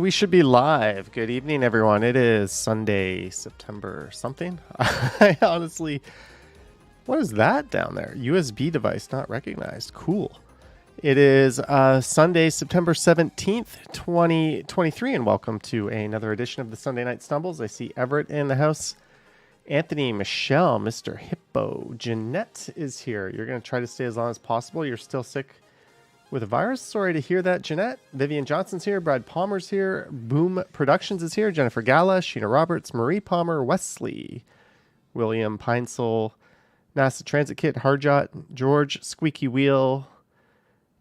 we should be live. Good evening, everyone. It is Sunday, September something. I honestly... What is that down there? USB device not recognized. Cool. It is Sunday, September 17th, 2023, and welcome to another edition of the Sunday Night Stumbles. I see Everett in the house. Anthony, Michelle, Mr. Hippo, Jeanette is here. You're going to try to stay as long as possible. You're still sick with a virus. Sorry to hear that, Jeanette. Vivian Johnson's here. Brad Palmer's here. Boom Productions is here. Jennifer Gala, Sheena Roberts, Marie Palmer, Wesley, William Pinesel, NASA Transit Kit, Harjot, George, Squeaky Wheel,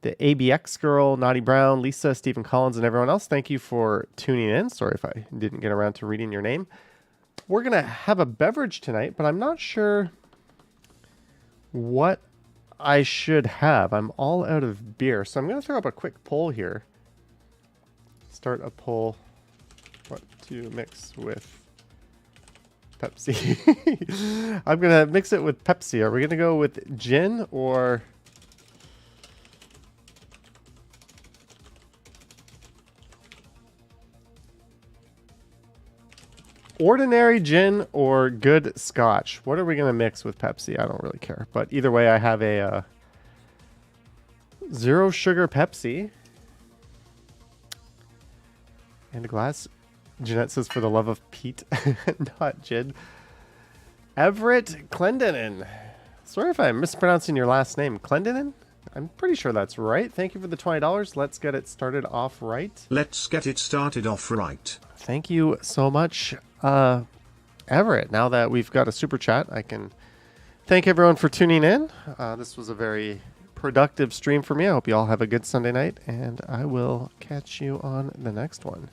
the ABX Girl, Naughty Brown, Lisa, Stephen Collins, and everyone else. Thank you for tuning in. Sorry if I didn't get around to reading your name. We're going to have a beverage tonight, but I'm not sure what I should have. I'm all out of beer, so I'm going to throw up a quick poll here. Start a poll. What to mix with Pepsi? I'm going to mix it with Pepsi. Are we going to go with gin or... ordinary gin or good Scotch? What are we going to mix with Pepsi? I don't really care. But either way, I have a zero sugar Pepsi. And a glass. Jeanette says, for the love of Pete, not gin. Everett Clendenin. Sorry if I'm mispronouncing your last name. Clendenin? I'm pretty sure that's right. Thank you for the $20. Let's get it started off right. Let's get it started off right. Thank you so much, Everett. Now that we've got a super chat, I can thank everyone for tuning in. This was a very productive stream for me. I hope you all have a good Sunday night, and I will catch you on the next one.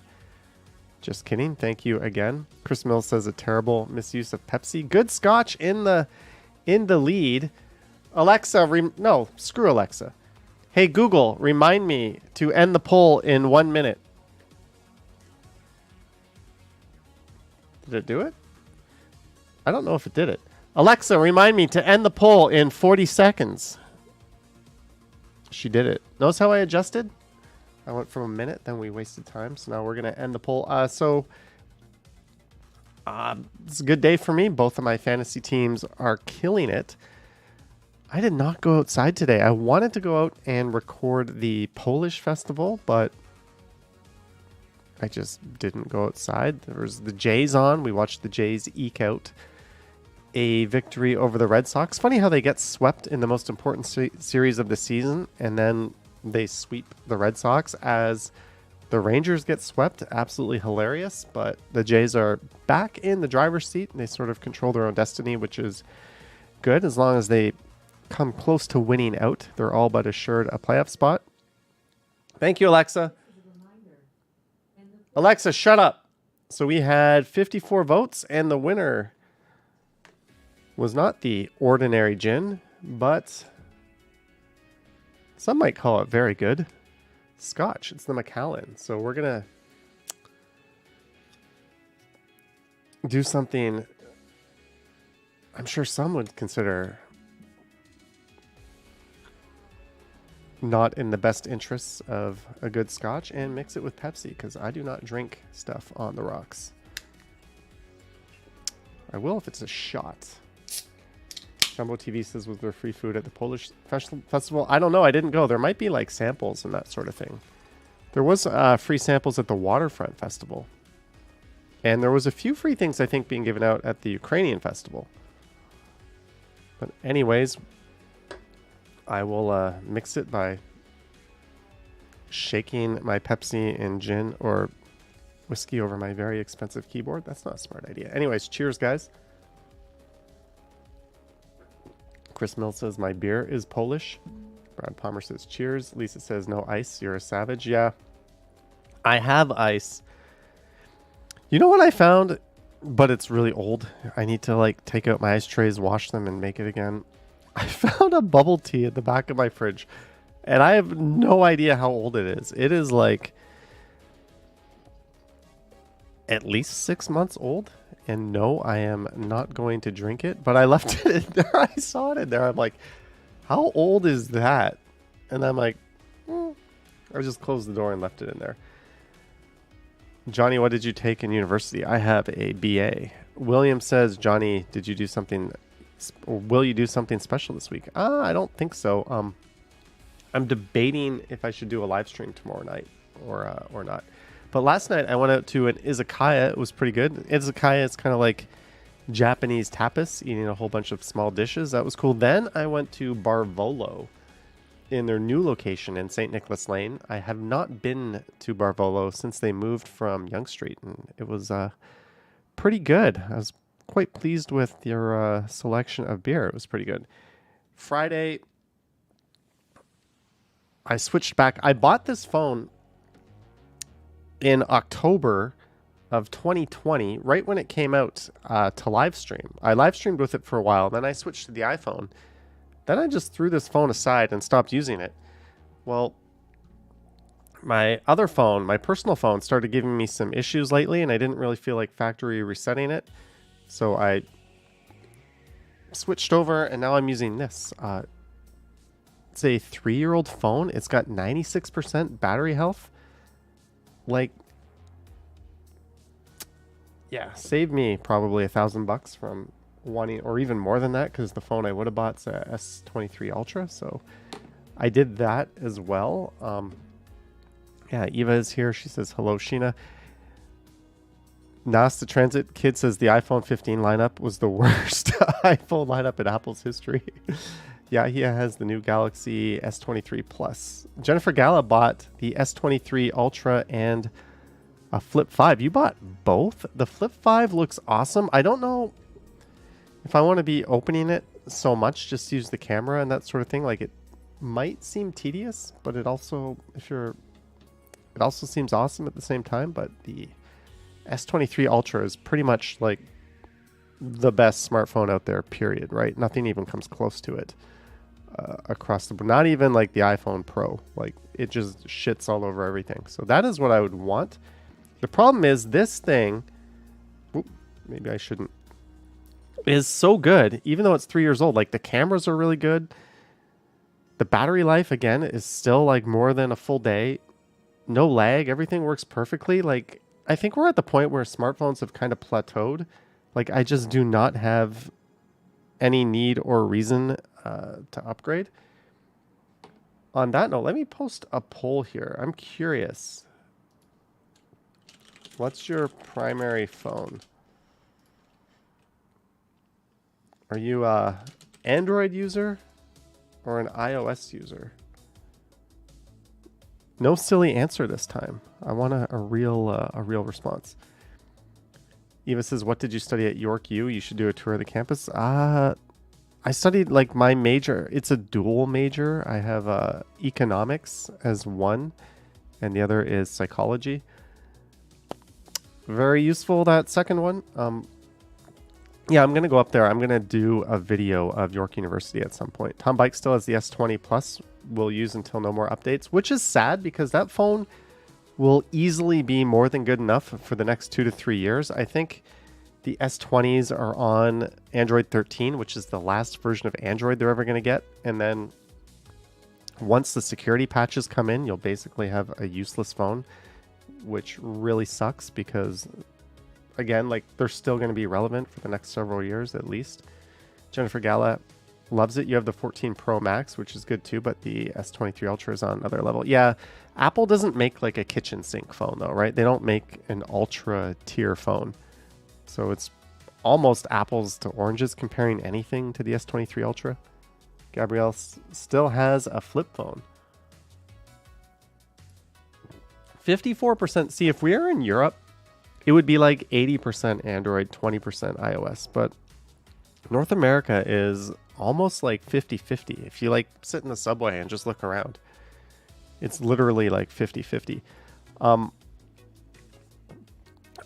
Just kidding. Thank you again. Chris Mills says a terrible misuse of Pepsi. Good Scotch in the lead. Alexa, no, screw Alexa. Hey, Google, remind me to end the poll in 1 minute. Did it do it? I don't know if it did it. Alexa, remind me to end the poll in 40 seconds. She did it. Notice how I adjusted? I went from a minute, then we wasted time. So now we're going to end the poll. It's a good day for me. Both of my fantasy teams are killing it. I did not go outside today. I wanted to go out and record the Polish festival, but I just didn't go outside. There was the Jays on. We watched the Jays eke out a victory over the Red Sox. Funny how they get swept in the most important series of the season, and then they sweep the Red Sox as the Rangers get swept. Absolutely hilarious, but the Jays are back in the driver's seat, and they sort of control their own destiny, which is good. As long as they come close to winning out, they're all but assured a playoff spot. Thank you, Alexa. Alexa, shut up. So we had 54 votes, and the winner was not the ordinary gin, but some might call it very good Scotch. It's the Macallan. So we're going to do something I'm sure some would consider not in the best interests of a good Scotch, and mix it with Pepsi, because I do not drink stuff on the rocks. I will if it's a shot. Jumbo TV says, was there free food at the Polish festival? I don't know. I didn't go. There might be like samples and that sort of thing. There was free samples at the Waterfront Festival. And there was a few free things, I think, being given out at the Ukrainian festival. But anyways, I will mix it by shaking my Pepsi and gin or whiskey over my very expensive keyboard. That's not a smart idea. Anyways, cheers, guys. Chris Mills says, my beer is Polish. Brad Palmer says, cheers. Lisa says, no ice. You're a savage. Yeah, I have ice. You know what I found? But it's really old. I need to like take out my ice trays, wash them, and make it again. I found a bubble tea at the back of my fridge, and I have no idea how old it is. It is like at least 6 months old, and no, I am not going to drink it, but I left it in there. I saw it in there. I'm like, how old is that? And I'm like, I just closed the door and left it in there. Johnny, what did you take in university? I have a BA. William says, Johnny, did you do something, or will you do something special this week? I don't think so. I'm debating if I should do a live stream tomorrow night or not. But last night I went out to an izakaya. It was pretty good. Izakaya is kind of like Japanese tapas, eating a whole bunch of small dishes. That was cool. Then I went to Barvolo in their new location in St. Nicholas Lane. I have not been to Barvolo since they moved from Yonge Street, and it was pretty good. I was quite pleased with your selection of beer. It was pretty good. Friday, I switched back. I bought this phone in October of 2020, right when it came out to live stream. I live streamed with it for a while, then I switched to the iPhone. Then I just threw this phone aside and stopped using it. Well, my other phone, my personal phone, started giving me some issues lately, and I didn't really feel like factory resetting it. So I switched over, and now I'm using this. It's a 3-year-old phone. It's got 96% battery health. Like, yeah, saved me probably $1,000 from wanting, or even more than that, because the phone I would have bought's a S23 Ultra. So I did that as well. Yeah, Eva is here. She says, hello, Sheena. Nas the Transit Kid says the iPhone 15 lineup was the worst iPhone lineup in Apple's history. Yahia has the new Galaxy S23 Plus. Jennifer Gala bought the S23 Ultra and a Flip 5. You bought both? The Flip 5 looks awesome. I don't know if I want to be opening it so much, just use the camera and that sort of thing. Like, it might seem tedious, but it also seems awesome at the same time. But the S23 Ultra is pretty much like the best smartphone out there, period, right? Nothing even comes close to it across the board. Not even like the iPhone Pro. Like, it just shits all over everything. So that is what I would want. The problem is this thing, maybe I shouldn't, is so good, even though it's 3 years old. Like, the cameras are really good. The battery life, again, is still like more than a full day. No lag. Everything works perfectly. Like, I think we're at the point where smartphones have kind of plateaued. Like, I just do not have any need or reason to upgrade. On that note, let me post a poll here. I'm curious. What's your primary phone? Are you a Android user or an iOS user? No silly answer this time. I want a real response. Eva says, what did you study at York U? You should do a tour of the campus. I studied, like, my major. It's a dual major. I have economics as one, and the other is psychology. Very useful, that second one. Yeah, I'm going to go up there. I'm going to do a video of York University at some point. Tom Bike still has the S20 Plus. We'll use until no more updates, which is sad because that phone will easily be more than good enough for the next 2 to 3 years. I think the S20s are on Android 13, which is the last version of Android they're ever going to get. And then once the security patches come in, you'll basically have a useless phone, which really sucks because, again, like, they're still going to be relevant for the next several years at least. Jennifer Gala loves it. You have the 14 Pro Max, which is good too, but the S23 Ultra is on another level. Yeah, Apple doesn't make like a kitchen sink phone though, right? They don't make an ultra tier phone. So it's almost apples to oranges comparing anything to the S23 Ultra. Gabrielle still has a flip phone. 54%. See, if we are in Europe, it would be like 80% Android, 20% iOS. But North America is almost like 50-50. If you like sit in the subway and just look around, it's literally like 50-50.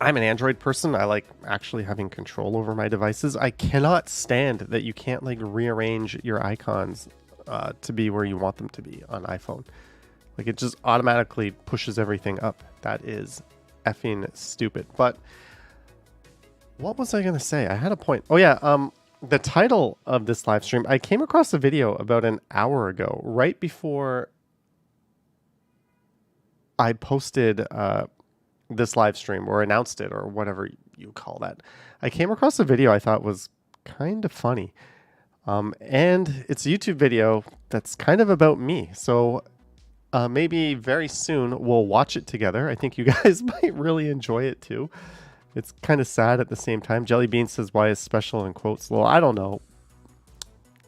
I'm an Android person. I like actually having control over my devices. I cannot stand that you can't like rearrange your icons to be where you want them to be on iPhone. Like, it just automatically pushes everything up. That is effing stupid. But what was I going to say? I had a point. Oh yeah, the title of this live stream, I came across a video about an hour ago, right before I posted this live stream or announced it or whatever you call that. I came across a video I thought was kind of funny. And it's a YouTube video that's kind of about me. So maybe very soon we'll watch it together. I think you guys might really enjoy it too. It's kind of sad at the same time. Jelly Bean says, why is special in quotes? Well, I don't know.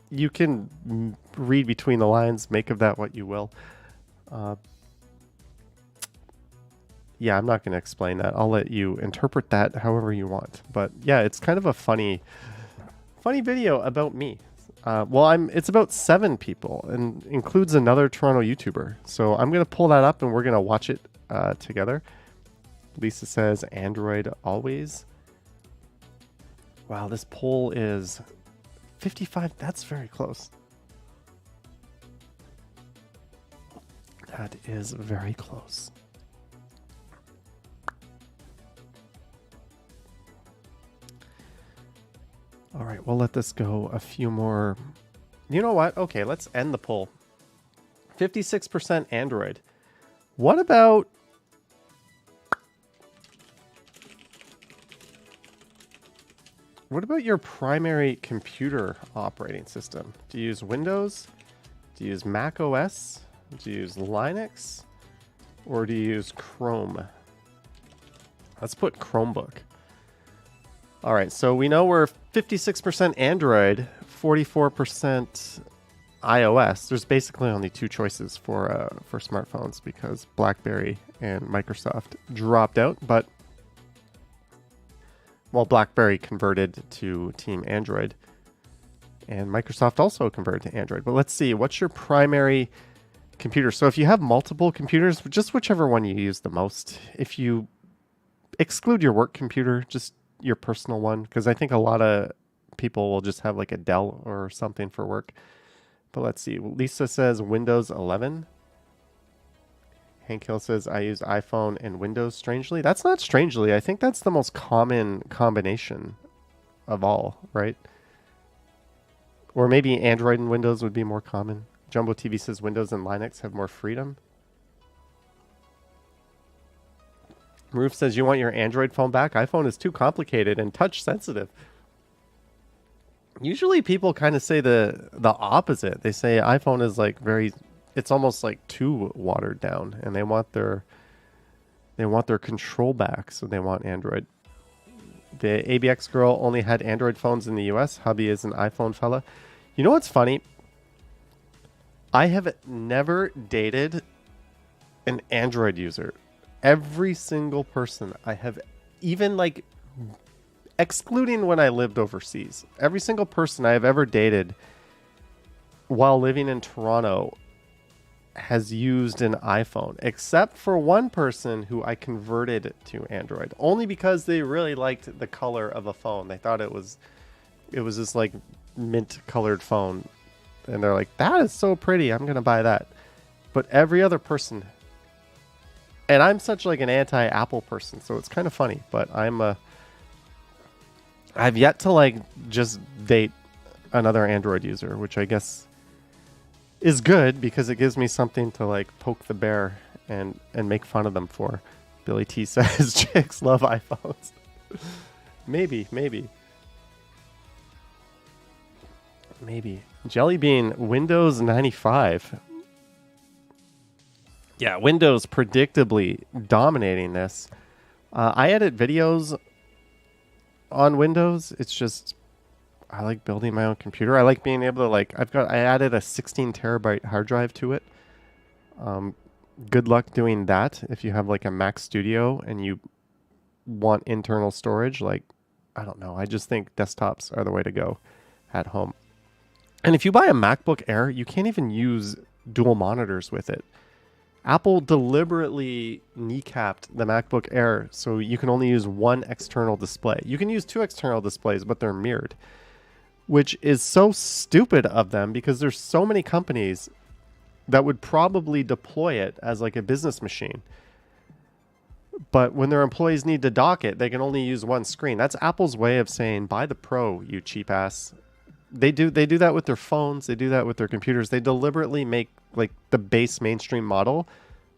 You can read between the lines, make of that what you will. Yeah, I'm not going to explain that. I'll let you interpret that however you want. But yeah, it's kind of a funny video about me. It's about 7 people and includes another Toronto YouTuber. So I'm going to pull that up and we're going to watch it together. Lisa says, Android always. Wow, this poll is 55. That's very close. That is very close. All right, we'll let this go a few more. You know what? Okay, let's end the poll. 56% Android. What about your primary computer operating system? Do you use Windows? Do you use Mac OS? Do you use Linux? Or do you use Chrome? Let's put Chromebook. All right, so we know we're 56% Android, 44% iOS. There's basically only 2 choices for smartphones because BlackBerry and Microsoft dropped out. But BlackBerry converted to Team Android, and Microsoft also converted to Android. But let's see, what's your primary computer? So if you have multiple computers, just whichever one you use the most. If you exclude your work computer, just your personal one, because I think a lot of people will just have like a Dell or something for work. But let's see. Lisa says Windows 11. Hank Hill says I use iPhone and Windows strangely. That's not strangely. I think that's the most common combination of all, right? Or maybe Android and Windows would be more common. Jumbo TV says Windows and Linux have more freedom. Roof says you want your Android phone back. iPhone is too complicated and touch sensitive. Usually people kind of say the opposite. They say iPhone is like it's almost like too watered down, and they want their control back, so they want Android. The ABX girl only had Android phones in the US. Hubby is an iPhone fella. You know what's funny? I have never dated an Android user. Every single person I have, even like excluding when I lived overseas, every single person I have ever dated while living in Toronto has used an iPhone, except for one person who I converted to Android, only because they really liked the color of a phone. They thought it was this like mint colored phone, and they're like, that is so pretty, I'm gonna buy that. But every other person, and I'm such like an anti-Apple person, so it's kind of funny, but I've yet to like just date another Android user, which I guess is good because it gives me something to like poke the bear and make fun of them for. Billy T says chicks love iPhones. Maybe. Jelly Bean, Windows 95. Yeah, Windows predictably dominating this. I edit videos on Windows. It's just, I like building my own computer. I like being able to I added a 16 terabyte hard drive to it. Good luck doing that if you have like a Mac Studio and you want internal storage. Like, I don't know. I just think desktops are the way to go at home. And if you buy a MacBook Air, you can't even use dual monitors with it. Apple deliberately kneecapped the MacBook Air so you can only use one external display. You can use 2 external displays, but they're mirrored, which is so stupid of them because there's so many companies that would probably deploy it as like a business machine. But when their employees need to dock it, they can only use one screen. That's Apple's way of saying, buy the Pro, you cheap ass. They do that with their phones. They do that with their computers. They deliberately make like the base mainstream model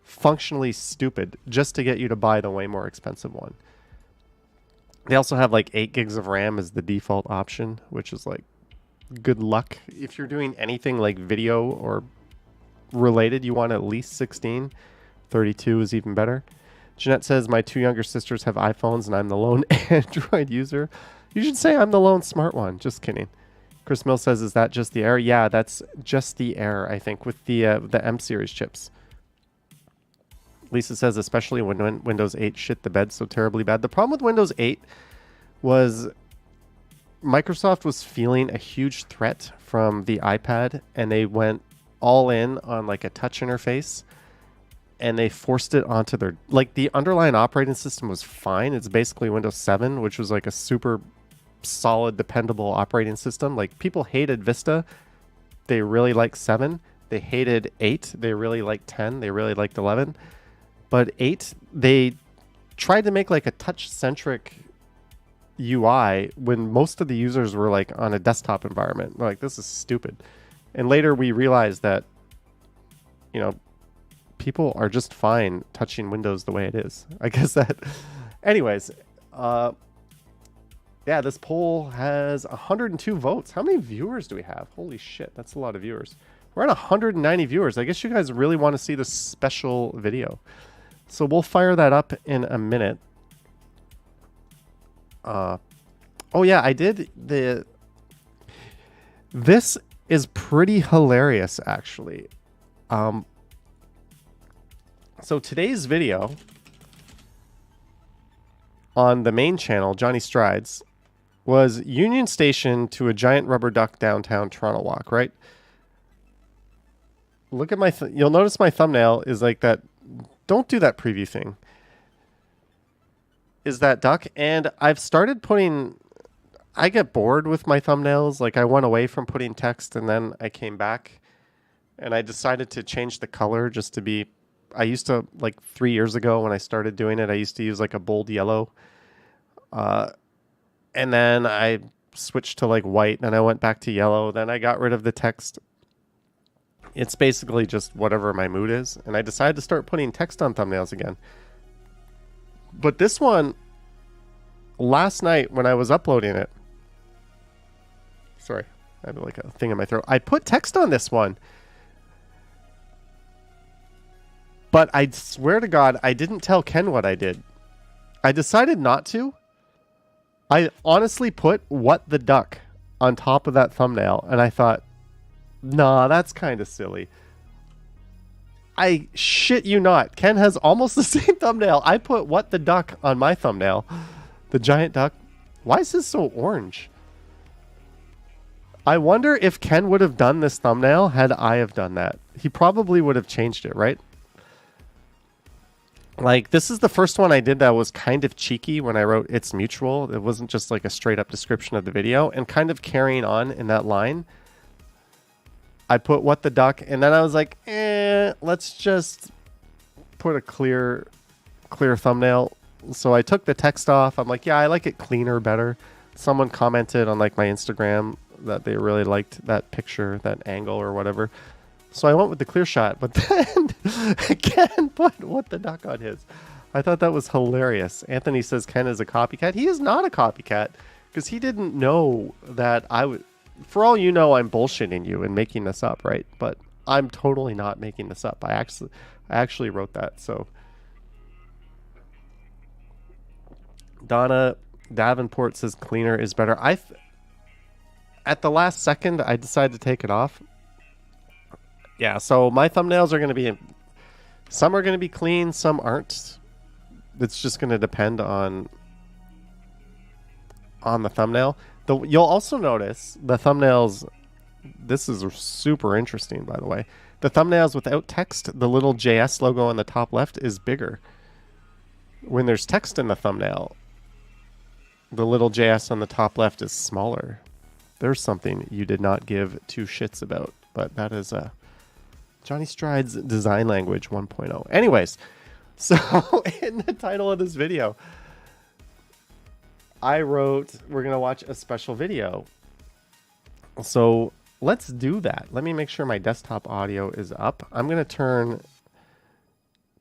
functionally stupid just to get you to buy the way more expensive one. They also have like 8 gigs of RAM as the default option, which is like good luck. If you're doing anything like video or related, you want at least 16. 32 is even better. Jeanette says, my 2 younger sisters have iPhones and I'm the lone Android user. You should say I'm the lone smart one. Just kidding. Chris Mill says, is that just the Air? Yeah, that's just the Air, I think, with the M series chips. Lisa says, especially when Windows 8 shit the bed so terribly bad. The problem with Windows 8 was Microsoft was feeling a huge threat from the iPad, and they went all in on like a touch interface, and they forced it onto their, like, the underlying operating system was fine. It's basically Windows 7, which was like a super solid, dependable operating system. Like, people hated Vista. They really liked 7. They hated 8. They really liked 10. They really liked 11. But 8, they tried to make like a touch-centric UI when most of the users were like on a desktop environment. We're like, this is stupid. And later we realized that, you know, people are just fine touching Windows the way it is. I guess that... Anyways, yeah, this poll has 102 votes. How many viewers do we have? Holy shit, that's a lot of viewers. We're at 190 viewers. I guess you guys really want to see this special video. So we'll fire that up in a minute. Oh yeah, I did the... This is pretty hilarious, actually. So today's video on the main channel, Johnny Strides, was Union Station to a giant rubber duck downtown Toronto walk, right? Look at my... You'll notice my thumbnail is like that... Don't do that preview thing. Is that duck. And I've started putting... I get bored with my thumbnails. Like, I went away from putting text and then I came back. And I decided to change the color just to be... I used to, like 3 years ago when I started doing it, I used to use like a bold yellow. And then I switched to like white, and I went back to yellow. Then I got rid of the text. It's basically just whatever my mood is. And I decided to start putting text on thumbnails again. But this one, last night when I was uploading it, sorry, I have like a thing in my throat. I put text on this one. But I swear to God, I didn't tell Ken what I did. I decided not to. I honestly put "what the duck" on top of that thumbnail, and I thought, nah, that's kind of silly. I shit you not. Ken has almost the same thumbnail. I put "what the duck" on my thumbnail. The giant duck. Why is this so orange? I wonder if Ken would have done this thumbnail had I have done that. He probably would have changed it, right? Like, this is the first one I did that was kind of cheeky when I wrote "it's mutual." It wasn't just like a straight up description of the video. And kind of carrying on in that line, I put "what the duck," and then I was like, let's just put a clear thumbnail. So I took the text off. I'm like, yeah, I like it cleaner, better. Someone commented on like my Instagram that they really liked that picture, that angle or whatever. So I went with the clear shot, but then Ken put "what the duck" on his. I thought that was hilarious. Anthony says Ken is a copycat. He is not a copycat because he didn't know that I would. For all you know, I'm bullshitting you and making this up, right? But I'm totally not making this up. I actually wrote that. So Donna Davenport says cleaner is better. At the last second, I decided to take it off. Yeah, so my thumbnails are going to be... Some are going to be clean, some aren't. It's just going to depend on the thumbnail. You'll also notice the thumbnails... This is super interesting, by the way. The thumbnails without text, the little JS logo on the top left is bigger. When there's text in the thumbnail, the little JS on the top left is smaller. There's something you did not give 2 shits about, but that is Johnny Strides design language 1.0. Anyways, so in the title of this video, I wrote, we're going to watch a special video. So let's do that. Let me make sure my desktop audio is up. I'm going to turn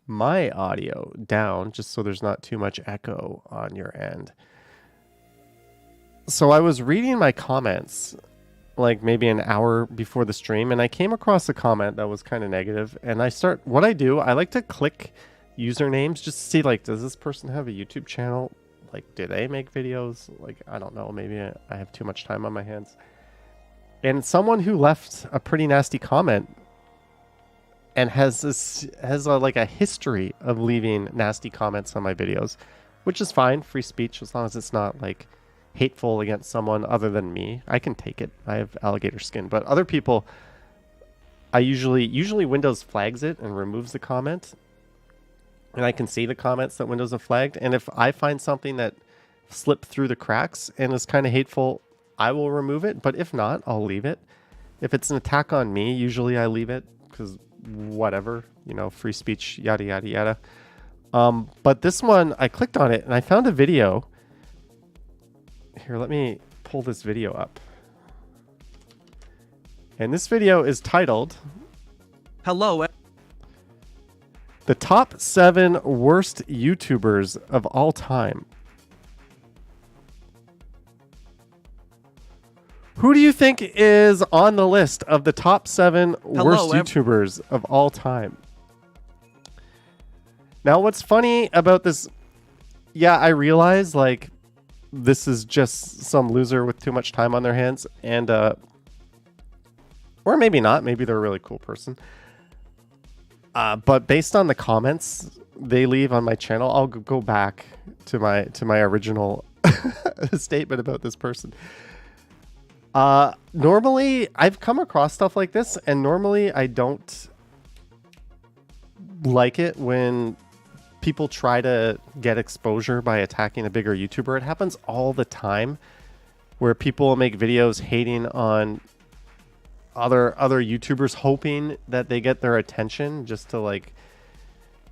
my audio down just so there's not too much echo on your end. So I was reading my comments like maybe an hour before the stream, and I came across a comment that was kind of negative, and I like to click usernames just to see, like, does this person have a YouTube channel? Like, do they make videos? Like, I don't know, maybe I have too much time on my hands. And someone who left a pretty nasty comment and has a history of leaving nasty comments on my videos, which is fine, free speech, as long as it's not like hateful against someone other than me. I can take it. I have alligator skin. But other people, I usually Windows flags it and removes the comment, and I can see the comments that Windows have flagged. And if I find something that slipped through the cracks and is kind of hateful, I will remove it. But if not, I'll leave it. If it's an attack on me, usually I leave it because whatever, free speech, yada yada yada. But this one, I clicked on it and I found a video. Here, let me pull this video up. And this video is titled, Hello. The Top 7 Worst YouTubers of All Time. Who do you think is on the list of the top 7 worst YouTubers of all time? Now, what's funny about this... Yeah, I realize, like, this is just some loser with too much time on their hands, and or maybe not. Maybe they're a really cool person. But based on the comments they leave on my channel, I'll go back to my original statement about this person. Normally, I've come across stuff like this, and normally I don't like it when people try to get exposure by attacking a bigger YouTuber. It happens all the time where people make videos hating on other YouTubers, hoping that they get their attention just to like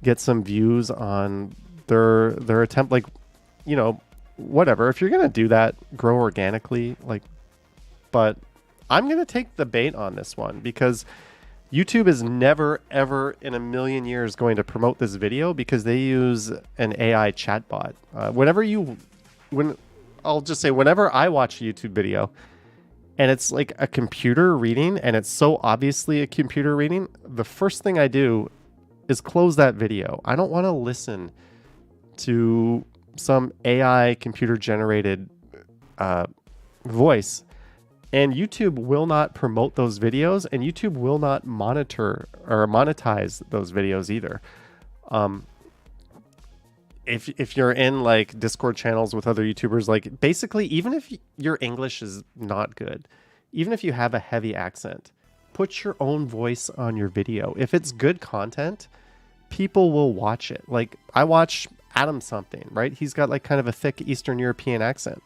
get some views on their attempt. Like, whatever. If you're gonna do that, grow organically. Like, but I'm gonna take the bait on this one because YouTube is never, ever in a million years going to promote this video because they use an AI chatbot. I'll just say, whenever I watch a YouTube video and it's like a computer reading and it's so obviously a computer reading, the first thing I do is close that video. I don't want to listen to some AI computer generated voice. And YouTube will not promote those videos, and YouTube will not monitor or monetize those videos either. If you're in like Discord channels with other YouTubers, like basically, even if your English is not good, even if you have a heavy accent, put your own voice on your video. If it's good content, people will watch it. Like, I watch Adam something, right? He's got like kind of a thick Eastern European accent,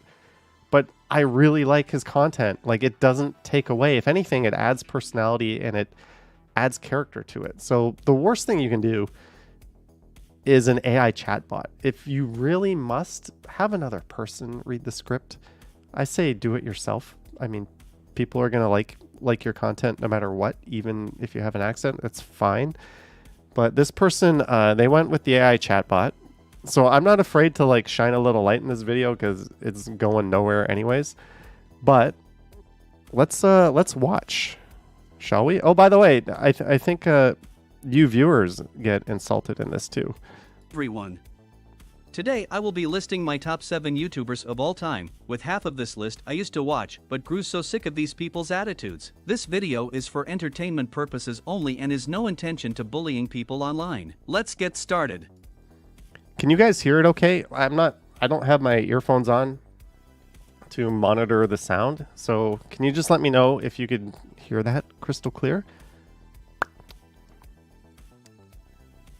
but I really like his content. Like, it doesn't take away. If anything, it adds personality and it adds character to it. So the worst thing you can do is an AI chatbot. If you really must, have another person read the script. I say do it yourself. I mean, people are going to like your content no matter what, even if you have an accent. That's fine. But this person, they went with the AI chatbot. So I'm not afraid to like shine a little light in this video because it's going nowhere anyways. But let's watch, shall we? Oh, by the way, I think you viewers get insulted in this too. Everyone. Today I will be listing my top 7 YouTubers of all time. With half of this list I used to watch, but grew so sick of these people's attitudes. This video is for entertainment purposes only and is no intention to bullying people online. Let's get started. Can you guys hear it okay? I don't have my earphones on to monitor the sound. So can you just let me know if you could hear that crystal clear?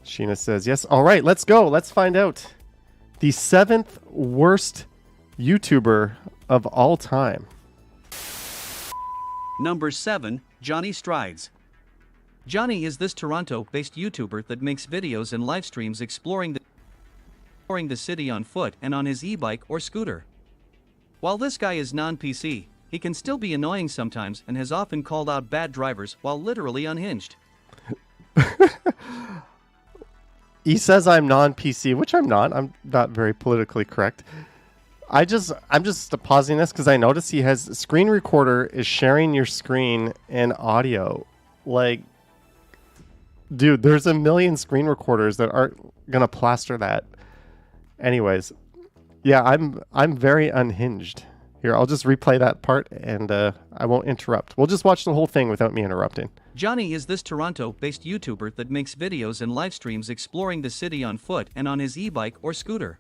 Sheena says yes. All right, let's go. Let's find out. The 7th worst YouTuber of all time. Number 7, Johnny Strides. Johnny is this Toronto-based YouTuber that makes videos and live streams exploring the city on foot and on his e-bike or scooter. While this guy is non-PC, he can still be annoying sometimes and has often called out bad drivers while literally unhinged. He says I'm non-PC, which I'm not. I'm not very politically correct. I'm just pausing this because I noticed he has screen recorder is sharing your screen and audio. Like, dude, there's a million screen recorders that aren't gonna plaster that. Anyways, yeah, I'm very unhinged. Here, I'll just replay that part and I won't interrupt. We'll just watch the whole thing without me interrupting. Johnny is this Toronto-based YouTuber that makes videos and live streams exploring the city on foot and on his e-bike or scooter.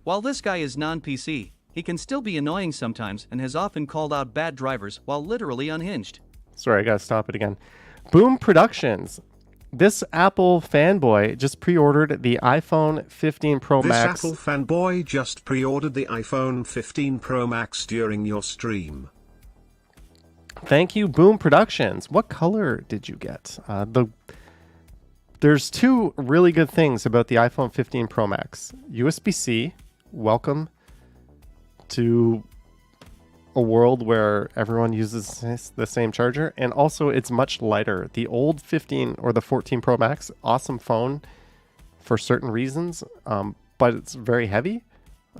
While this guy is non-PC, he can still be annoying sometimes and has often called out bad drivers while literally unhinged. Sorry, I gotta stop it again. Boom Productions. This Apple fanboy just pre-ordered the iPhone 15 Pro Max. This Apple fanboy just pre-ordered the iPhone 15 Pro Max during your stream. Thank you, Boom Productions. What color did you get? There's two really good things about the iPhone 15 Pro Max. USB-C, welcome to a world where everyone uses the same charger, and also it's much lighter. The old 15 or the 14 Pro Max, awesome phone for certain reasons, but it's very heavy.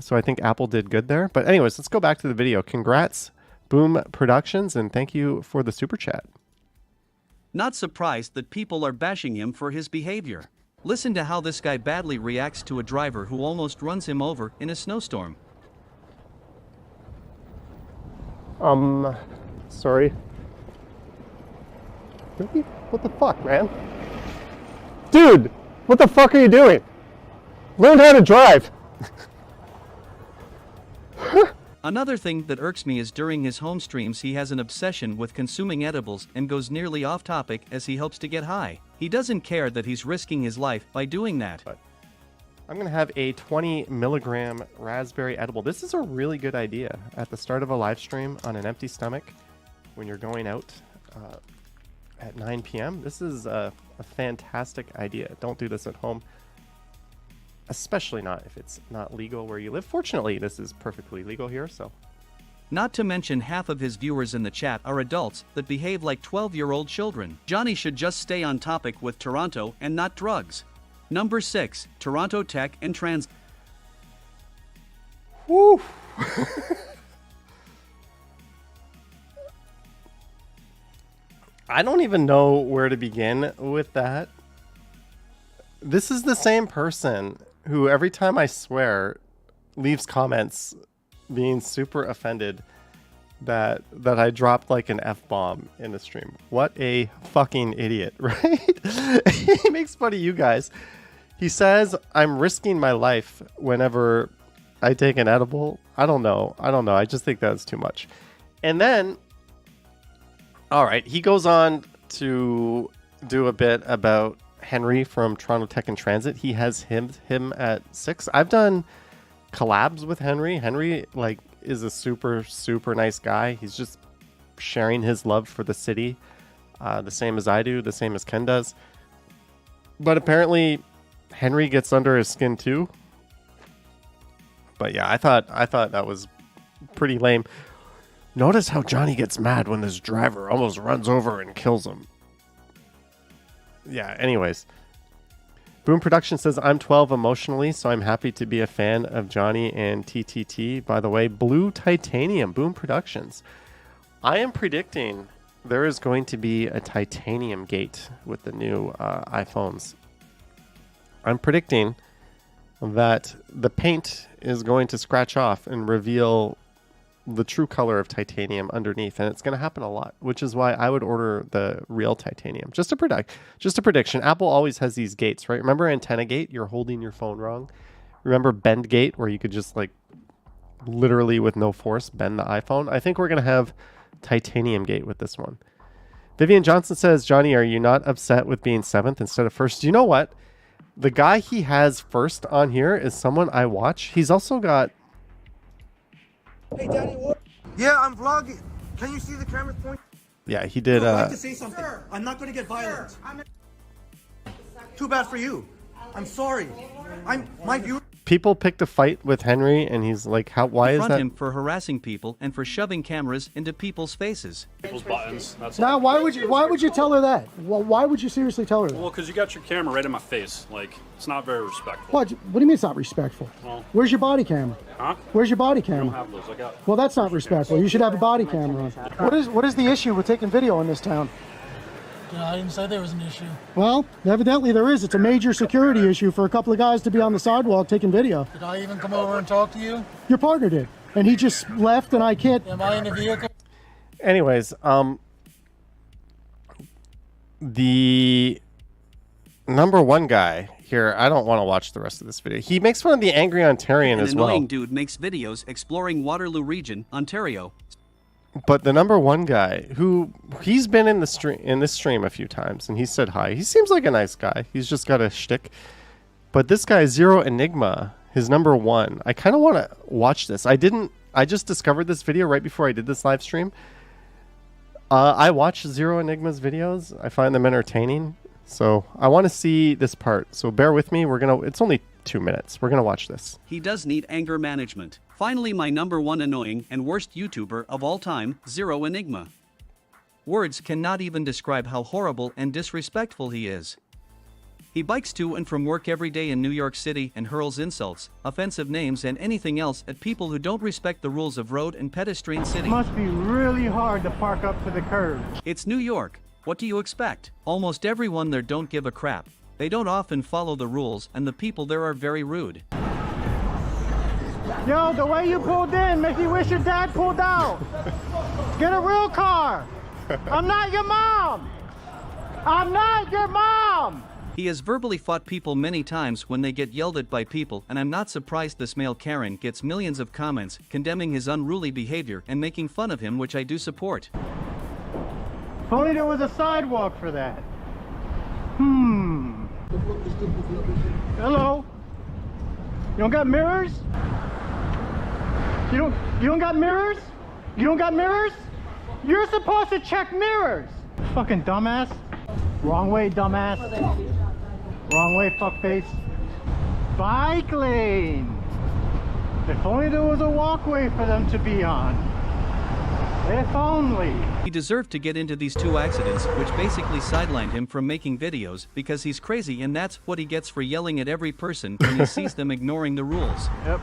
So I think Apple did good there. But anyways, let's go back to the video. Congrats, Boom Productions, and thank you for the super chat. Not surprised that people are bashing him for his behavior. Listen to how this guy badly reacts to a driver who almost runs him over in a snowstorm. Sorry. What the fuck, man? Dude, what the fuck are you doing? Learn how to drive. Another thing that irks me is during his home streams he has an obsession with consuming edibles and goes nearly off topic as he hopes to get high. He doesn't care that he's risking his life by doing that. I'm going to have a 20 milligram raspberry edible. This is a really good idea at the start of a live stream on an empty stomach when you're going out at 9 p.m. This is a fantastic idea. Don't do this at home, especially not if it's not legal where you live. Fortunately, this is perfectly legal here, so. Not to mention half of his viewers in the chat are adults that behave like 12-year-old children. Johnny should just stay on topic with Toronto and not drugs. Number 6, Toronto Tech and Trans. Woo! I don't even know where to begin with that. This is the same person who every time I swear leaves comments being super offended that I dropped like an F-bomb in the stream. What a fucking idiot, right? He makes fun of you guys. He says I'm risking my life whenever I take an edible. I don't know. I just think that's too much. And then, all right, he goes on to do a bit about Henry from Toronto Tech and Transit. He has him at 6. I've done collabs with Henry. Henry is a super nice guy. He's just sharing his love for the city, the same as I do, the same as Ken does. But apparently Henry gets under his skin too. But yeah, I thought that was pretty lame. Notice how Johnny gets mad when this driver almost runs over and kills him. Yeah, anyways. Boom Production says, I'm 12 emotionally, so I'm happy to be a fan of Johnny and TTT. By the way, Blue Titanium, Boom Productions. I am predicting there is going to be a titanium gate with the new iPhones. I'm predicting that the paint is going to scratch off and reveal the true color of titanium underneath, and it's going to happen a lot, which is why I would order the real titanium. Just a prediction. Apple always has these gates, right? Remember antenna gate? You're holding your phone wrong. Remember bend gate, where you could just literally with no force bend the iPhone? I think we're going to have titanium gate with this one. Vivian Johnson says, Johnny, are you not upset with being 7th instead of 1st? Do you know what? The guy he has 1st on here is someone I watch. He's also got... Hey, Daddy, what? Yeah, I'm vlogging. Can you see the camera point? Yeah, he did. I'd like to say something. Sir. I'm not going to get violent. Too bad for you. I'm sorry. My viewer. people picked a fight with Henry, and he's like, "How? Why is Confront that?" him for harassing people and for shoving cameras into people's faces. People's buttons. That's Now, why would you tell her that? Well, why would you seriously tell her that? Well, because you got your camera right in my face. Like, it's not very respectful. What do you mean it's not respectful? Well, Where's your body camera? huh? Where's your body I don't camera? have those. I got. Well, that's not respectful. You should have a body camera on. What is the issue with taking video in this town? No, I didn't say there was an issue. Well, evidently there is. It's a major security issue for a couple of guys to be on the sidewalk taking video. Did I even come over and talk to you? Your partner did, and he just left, and I can't. Am I in the vehicle? Anyways, the number one guy here, I don't want to watch the rest of this video. He makes fun of the angry Ontarian An as well. annoying dude makes videos exploring Waterloo region, Ontario. But the number one guy, who he's been in this stream a few times, and he said hi. He seems like a nice guy. He's just got a shtick. But this guy, Zero Enigma, his number one. I kind of want to watch this. I just discovered this video right before I did this live stream. I watch Zero Enigma's videos. I find them entertaining. So I want to see this part. So bear with me. It's only 2 minutes. We're gonna watch this. He does need anger management. Finally, my number one annoying and worst YouTuber of all time, Zero Enigma. Words cannot even describe how horrible and disrespectful he is. He bikes to and from work every day in New York City and hurls insults, offensive names and anything else at people who don't respect the rules of road and pedestrian city. Must be really hard to park up to the curb. It's New York. What do you expect? Almost everyone there don't give a crap. They don't often follow the rules, and the people there are very rude. Yo, the way you pulled in makes me wish your dad pulled out. Get a real car. I'm not your mom. I'm not your mom. He has verbally fought people many times when they get yelled at by people, and I'm not surprised this male Karen gets millions of comments condemning his unruly behavior and making fun of him, which I do support. If only there was a sidewalk for that. Hello? You don't got mirrors? You don't got mirrors? You don't got mirrors? You're supposed to check mirrors! Fucking dumbass. Wrong way, dumbass. Wrong way, fuckface. Bike lane! If only there was a walkway for them to be on. If only. He deserved to get into these 2 accidents, which basically sidelined him from making videos because he's crazy, and that's what he gets for yelling at every person when he sees them ignoring the rules. Yep.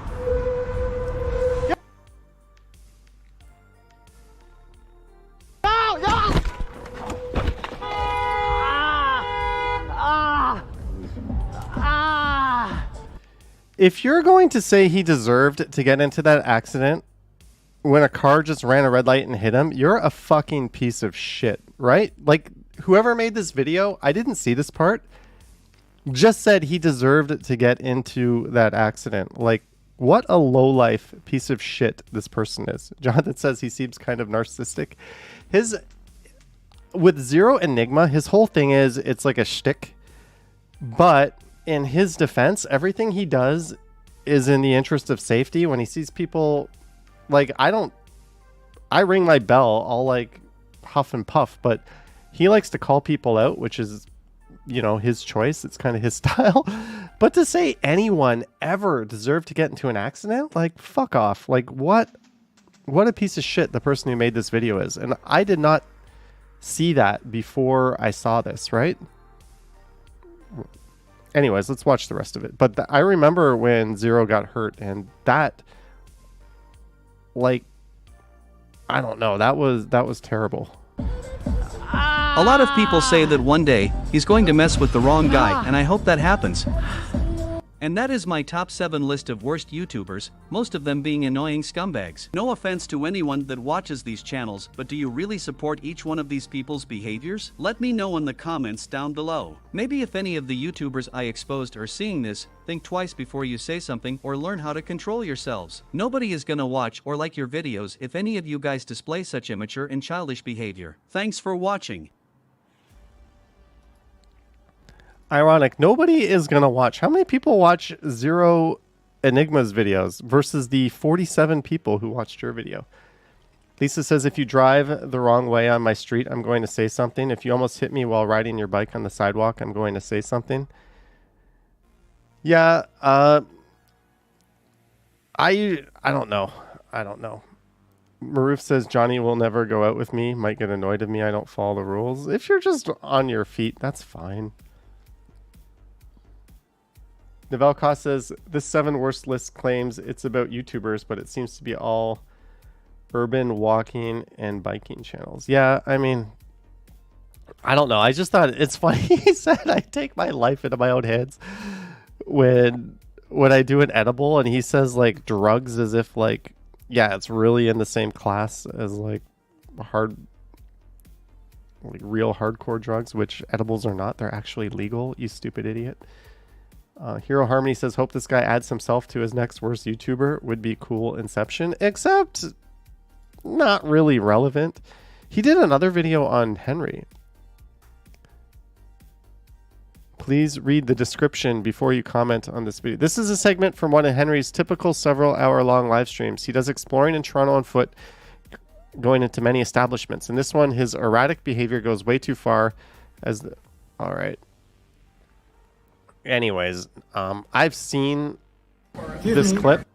If you're going to say he deserved to get into that accident when a car just ran a red light and hit him, you're a fucking piece of shit, right? Like, whoever made this video, I didn't see this part, just said he deserved to get into that accident. Like, what a lowlife piece of shit this person is. Jonathan says he seems kind of narcissistic. With Zero Enigma, his whole thing is it's like a shtick, but in his defense, everything he does is in the interest of safety. When he sees people, like, I ring my bell, I'll like huff and puff, but he likes to call people out, which is, you know, his choice. It's kind of his style. But to say anyone ever deserved to get into an accident, like, fuck off. Like, what a piece of shit the person who made this video is. And I did not see that before I saw this, right? Anyways, let's watch the rest of it. But I remember when Zero got hurt, and that, like, I don't know, that was terrible. A lot of people say that one day he's going to mess with the wrong guy, and I hope that happens. And that is my top 7 list of worst YouTubers, most of them being annoying scumbags. No offense to anyone that watches these channels, but do you really support each one of these people's behaviors? Let me know in the comments down below. Maybe if any of the YouTubers I exposed are seeing this, think twice before you say something or learn how to control yourselves. Nobody is gonna watch or like your videos if any of you guys display such immature and childish behavior. Thanks for watching. Ironic. Nobody is going to watch. How many people watch Zero Enigma's videos versus the 47 people who watched your video? Lisa says, if you drive the wrong way on my street, I'm going to say something. If you almost hit me while riding your bike on the sidewalk, I'm going to say something. Yeah, I don't know. I don't know. Maroof says Johnny will never go out with me. Might get annoyed at me. I don't follow the rules. If you're just on your feet, that's fine. Novelka says this 7 worst list claims it's about YouTubers, but it seems to be all urban walking and biking channels. Yeah, I mean, I don't know. I just thought it's funny. He said I take my life into my own hands when I do an edible, and he says like drugs as if like, yeah, it's really in the same class as like real hardcore drugs, which edibles are not. They're actually legal, you stupid idiot. Hero Harmony says, hope this guy adds himself to his next worst YouTuber. Would be cool Inception, except not really relevant. He did another video on Henry. Please read the description before you comment on this video. This is a segment from one of Henry's typical several-hour-long live streams. He does exploring in Toronto on foot, going into many establishments. In this one, his erratic behavior goes way too far. All right. Anyways, I've seen this clip.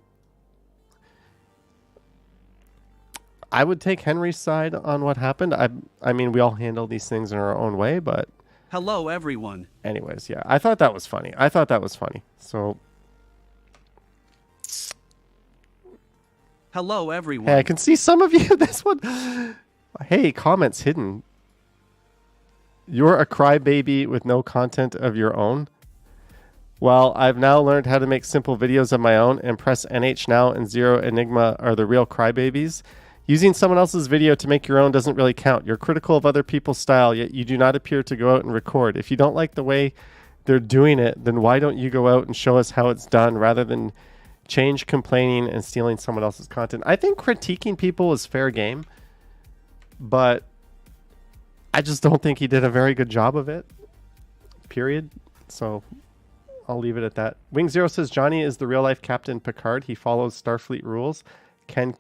I would take Henry's side on what happened. I mean, we all handle these things in our own way, but... Hello, everyone. Anyways, yeah, I thought that was funny. So... Hello, everyone. Hey, I can see some of you. This one... Hey, comments hidden. You're a crybaby with no content of your own. Well, I've now learned how to make simple videos of my own, and press NH now and Zero Enigma are the real crybabies. Using someone else's video to make your own doesn't really count. You're critical of other people's style, yet you do not appear to go out and record. If you don't like the way they're doing it, then why don't you go out and show us how it's done rather than change, complaining, and stealing someone else's content? I think critiquing people is fair game, but I just don't think he did a very good job of it, period. So... I'll leave it at that. Wing Zero says Johnny is the real life Captain Picard. He follows Starfleet rules. Ken,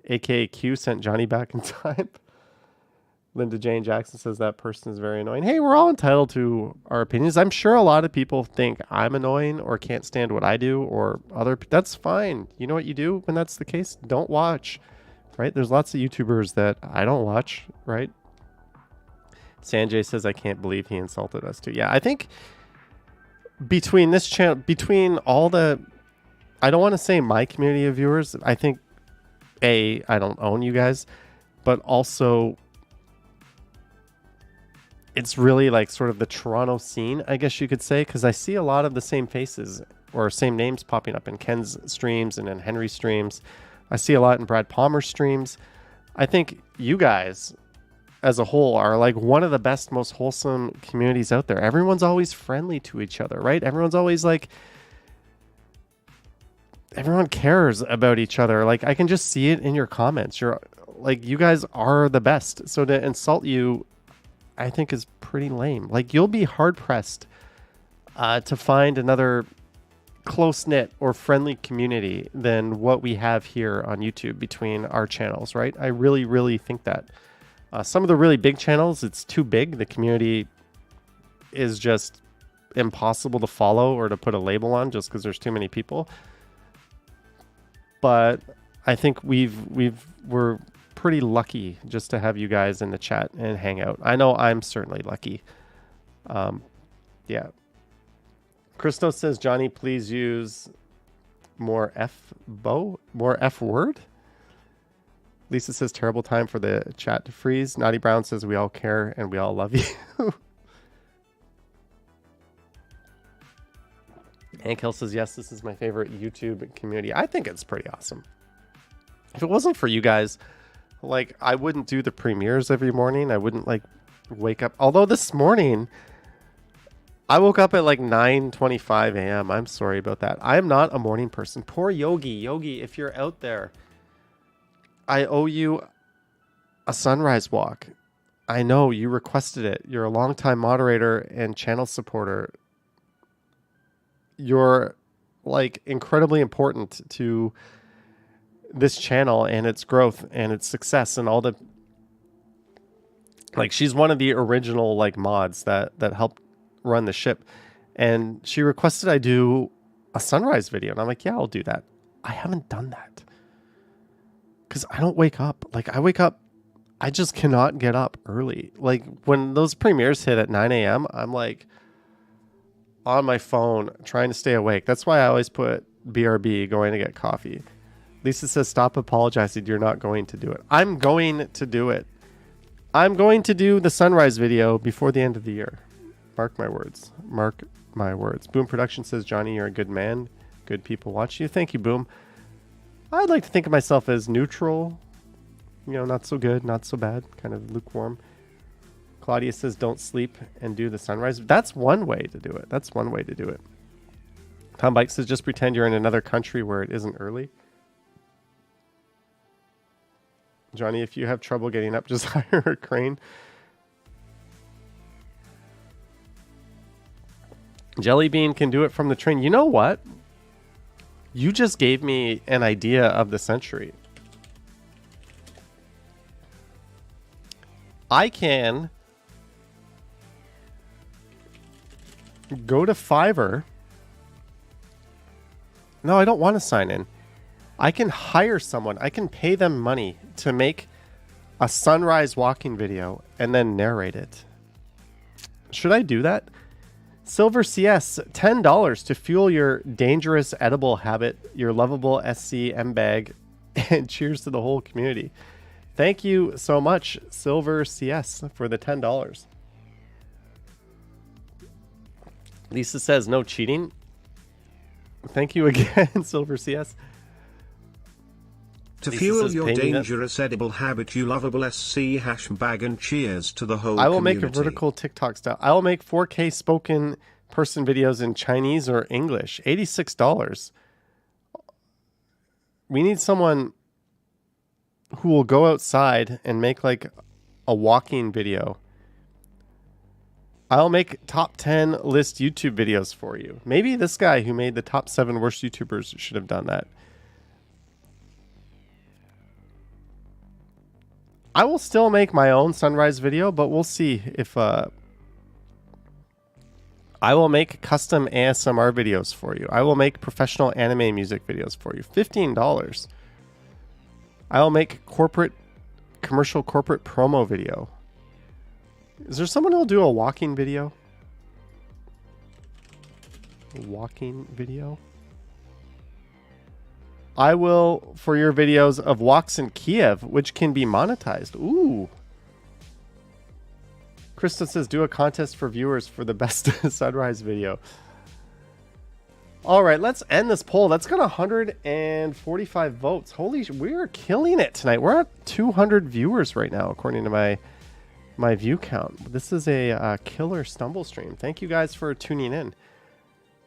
aka Q, sent Johnny back in time. Linda Jane Jackson says that person is very annoying. Hey, we're all entitled to our opinions. I'm sure a lot of people think I'm annoying or can't stand what I do or other. That's fine. You know what you do when that's the case? Don't watch, right? There's lots of YouTubers that I don't watch, right? Sanjay says I can't believe he insulted us too. Yeah, I think between this channel, between all the, I don't want to say my community of viewers. I think I don't own you guys, but also it's really like sort of the Toronto scene, I guess you could say, because I see a lot of the same faces or same names popping up in Ken's streams and in Henry's streams. I see a lot in Brad Palmer's streams. I think you guys as a whole are like one of the best, most wholesome communities out there. Everyone's always friendly to each other, right? Everyone's always like, everyone cares about each other. Like I can just see it in your comments. You're like, you guys are the best. So to insult you, I think is pretty lame. Like you'll be hard pressed to find another close-knit or friendly community than what we have here on YouTube between our channels, right? I really, really think that. Some of the really big channels, it's too big. The community is just impossible to follow or to put a label on just because there's too many people. But I think we're pretty lucky just to have you guys in the chat and hang out. I know I'm certainly lucky. Yeah. Christo says, Johnny, please use more F word. Lisa says, terrible time for the chat to freeze. Naughty Brown says, we all care and we all love you. Hank Hill says, yes, this is my favorite YouTube community. I think it's pretty awesome. If it wasn't for you guys, like, I wouldn't do the premieres every morning. I wouldn't, like, wake up. Although this morning, I woke up at, like, 9:25 a.m. I'm sorry about that. I am not a morning person. Poor Yogi. Yogi, if you're out there, I owe you a sunrise walk. I know you requested it. You're a longtime moderator and channel supporter. You're like incredibly important to this channel and its growth and its success and all the, like, she's one of the original like mods that helped run the ship, and she requested I do a sunrise video. And I'm like, yeah, I'll do that. I haven't done that. Because I don't wake up. Like, I wake up, I just cannot get up early. Like, when those premieres hit at 9 a.m., I'm like on my phone trying to stay awake. That's why I always put BRB, going to get coffee. Lisa says, stop apologizing. You're not going to do it. I'm going to do it. I'm going to do the sunrise video before the end of the year. Mark my words. Mark my words. Boom Production says, Johnny, you're a good man. Good people watch you. Thank you, Boom. I'd like to think of myself as neutral. You know, not so good, not so bad. Kind of lukewarm. Claudia says, don't sleep and do the sunrise. That's one way to do it. That's one way to do it. Tom Bike says, just pretend you're in another country where it isn't early. Johnny, if you have trouble getting up, just hire a crane. Jellybean can do it from the train. You know what? You just gave me an idea of the century. I can go to Fiverr. No, I don't want to sign in. I can hire someone. I can pay them money to make a sunrise walking video and then narrate it. Should I do that? Silver CS, $10 to fuel your dangerous edible habit, your lovable SC bag, and cheers to the whole community. Thank you so much, Silver CS, for the $10. Lisa says, no cheating. Thank you again, Silver CS. To Lisa fuel says, your pay me dangerous edible habit, you lovable SC bag, and cheers to the whole I will community. make a vertical TikTok style. I will make 4K spoken person videos in Chinese or English. $86. We need someone who will go outside and make like a walking video. I'll make top 10 list YouTube videos for you. Maybe this guy who made the top 7 worst YouTubers should have done that. I will still make my own sunrise video, but we'll see if I will make custom ASMR videos for you. I will make professional anime music videos for you. $15. I will make commercial corporate promo video. Is there someone who will do a walking video? Walking video? I will for your videos of walks in Kiev, which can be monetized. Ooh. Krista says, do a contest for viewers for the best sunrise video. All right, let's end this poll. That's got 145 votes. Holy, we're killing it tonight. We're at 200 viewers right now, according to my view count. This is a killer stumble stream. Thank you guys for tuning in.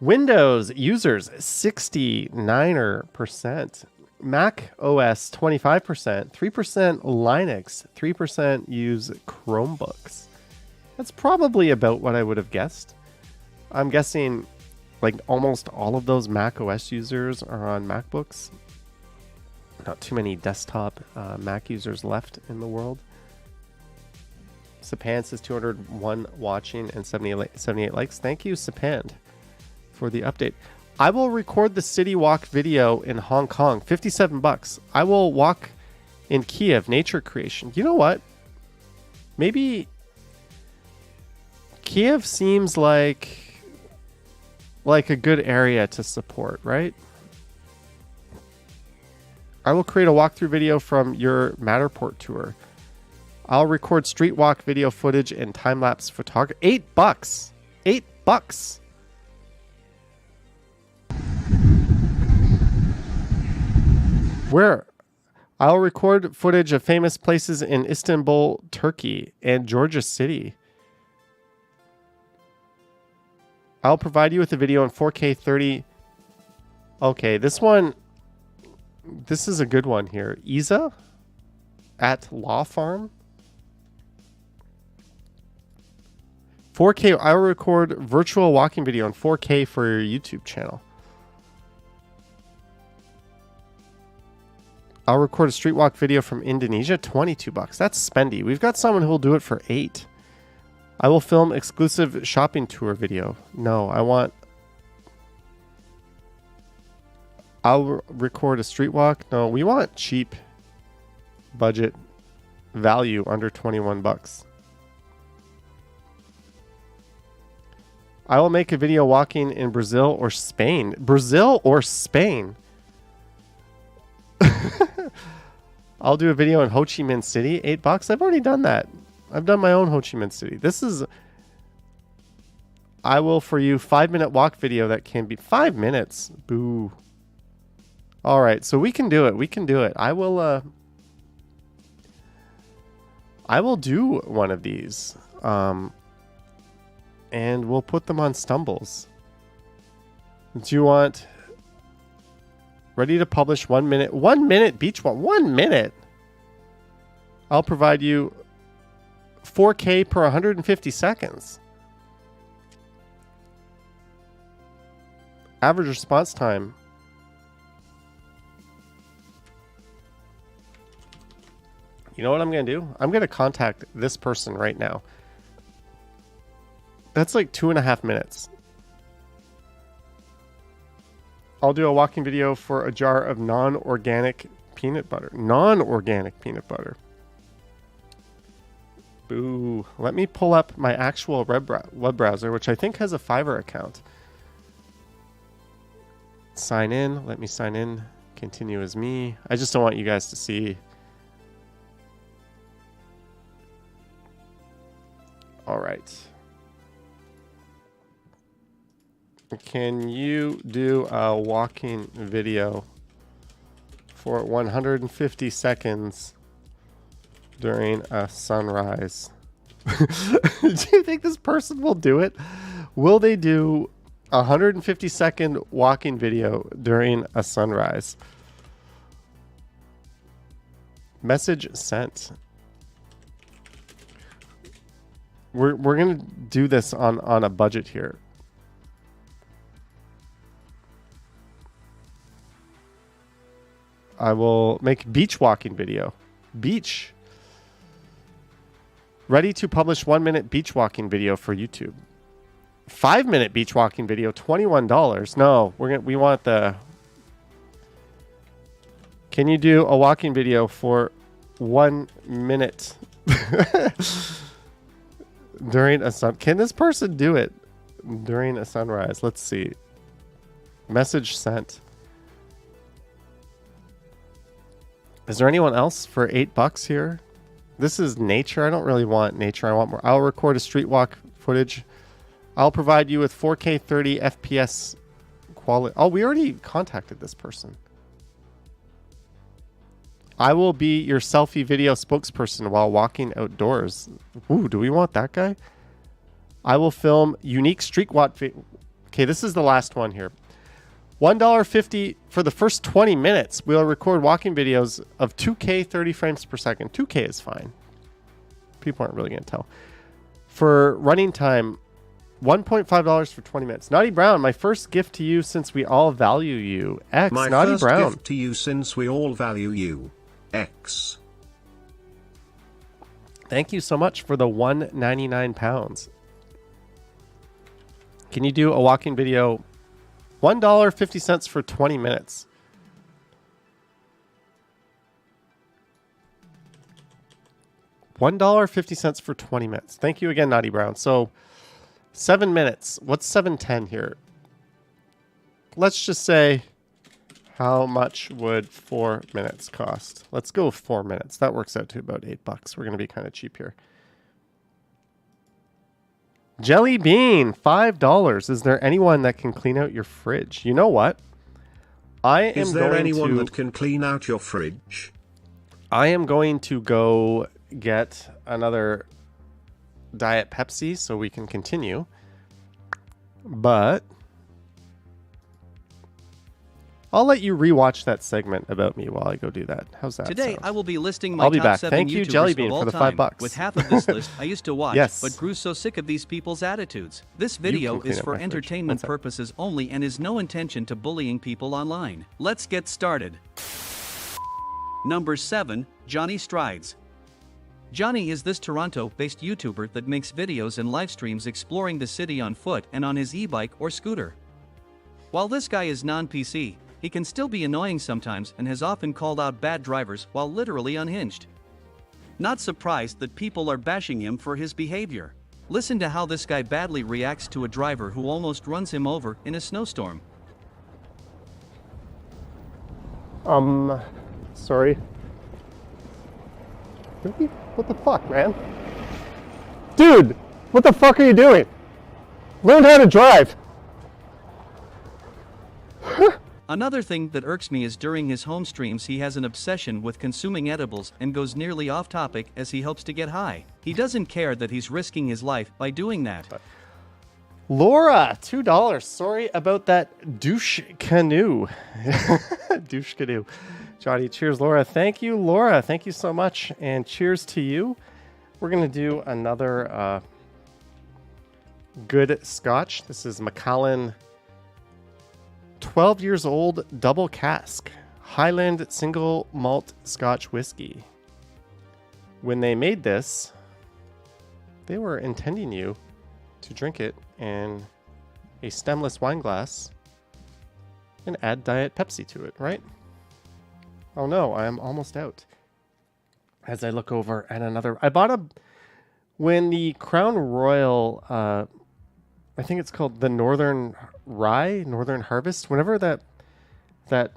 Windows users 69%, Mac OS 25%, 3% Linux, 3% use Chromebooks. That's probably about what I would have guessed. I'm guessing like almost all of those Mac OS users are on MacBooks. Not too many desktop Mac users left in the world. Sapan says 201 watching and 78 likes. Thank you, Sapan, for the update. I will record the city walk video in Hong Kong. $57. I will walk in Kiev, nature creation. You know what? Maybe Kiev seems like a good area to support, right? I will create a walkthrough video from your Matterport tour. I'll record street walk video footage and time-lapse photography. $8. $8. Where? I'll record footage of famous places in Istanbul, Turkey, and Georgia City. I'll provide you with a video in 4K 30. Okay, this is a good one here. Isa at Law Farm. 4K, I'll record virtual walking video in 4K for your YouTube channel. I'll record a street walk video from Indonesia, $22. That's spendy. We've got someone who will do it for $8. I will film exclusive shopping tour video. No, I want I'll record a street walk. No, we want cheap budget value under 21 bucks. I will make a video walking in Brazil or Spain. Brazil or Spain? I'll do a video in Ho Chi Minh City. $8. I've already done that. I've done my own Ho Chi Minh City. This is... I will for you 5-minute walk video that can be 5 minutes. Boo. All right, so we can do it. We can do it. I will do one of these. And we'll put them on Stumbles. Do you want ready to publish 1 minute? 1 minute beach walk. 1 minute. I'll provide you 4K per 150 seconds. Average response time. You know what I'm going to do? I'm going to contact this person right now. That's like 2.5 minutes. I'll do a walking video for a jar of non-organic peanut butter. Non-organic peanut butter. Boo. Let me pull up my actual web browser, which I think has a Fiverr account. Sign in. Let me sign in. Continue as me. I just don't want you guys to see. All right. Can you do a walking video for 150 seconds during a sunrise? Do you think this person will do it? Will they do a 150-second walking video during a sunrise? Message sent. We're gonna do this on a budget here. I will make beach walking video. Beach. Ready to publish 1 minute beach walking video for YouTube. 5-minute beach walking video, $21. No, we want the... Can you do a walking video for 1 minute during a sun? Can this person do it during a sunrise? Let's see. Message sent. Is there anyone else for $8 here? This is nature. I don't really want nature. I want more. I'll record a street walk footage. I'll provide you with 4K 30 FPS quality. Oh, we already contacted this person. I will be your selfie video spokesperson while walking outdoors. Ooh, do we want that guy? I will film unique street walk. Okay, this is the last one here. $1.50 for the first 20 minutes. We'll record walking videos of 2K 30 frames per second. 2K is fine. People aren't really going to tell. For running time, $1.5 for 20 minutes. Naughty Brown, my first gift to you since we all value you. X, my Naughty first Brown. gift to you since we all value you. X. Thank you so much for the £1.99. Can you do a walking video? $1.50 for 20 minutes. $1.50 for 20 minutes. Thank you again, Naughty Brown. So 7 minutes. What's 7:10 here? Let's just say, how much would 4 minutes cost? Let's go with 4 minutes. That works out to about $8. We're going to be kind of cheap here. Jelly Bean, $5. Is there anyone that can clean out your fridge? You know what? Is there anyone that can clean out your fridge? I am going to go get another Diet Pepsi so we can continue. But I'll let you rewatch that segment about me while I go do that. How's that Today, sound? I will be listing my I'll be top back. 7 Thank you, YouTubers Jelly Bean, of all for the time. $5. With half of this list, I used to watch, Yes. but grew so sick of these people's attitudes. This video clean is up for my fridge. entertainment One sec. purposes only and is no intention to bullying people online. Let's get started. Number 7, Johnny Strides. Johnny is this Toronto-based YouTuber that makes videos and live streams exploring the city on foot and on his e-bike or scooter. While this guy is non-PC, he can still be annoying sometimes and has often called out bad drivers while literally unhinged. Not surprised that people are bashing him for his behavior. Listen to how this guy badly reacts to a driver who almost runs him over in a snowstorm. Sorry. Really? What the fuck, man? Dude, what the fuck are you doing? Learn how to drive. Another thing that irks me is during his home streams he has an obsession with consuming edibles and goes nearly off topic as he hopes to get high. He doesn't care that he's risking his life by doing that. Laura, $2. Sorry about that douche canoe. Douche canoe. Johnny, cheers, Laura. Thank you, Laura. Thank you so much. And cheers to you. We're going to do another good Scotch. This is Macallan 12 years old double cask Highland single malt Scotch whiskey. When they made this, they were intending you to drink it in a stemless wine glass and add Diet Pepsi to it, right? Oh no, I am almost out. As I look over at another, I bought when the Crown Royal, I think it's called the Northern Rye, Northern Harvest. Whenever that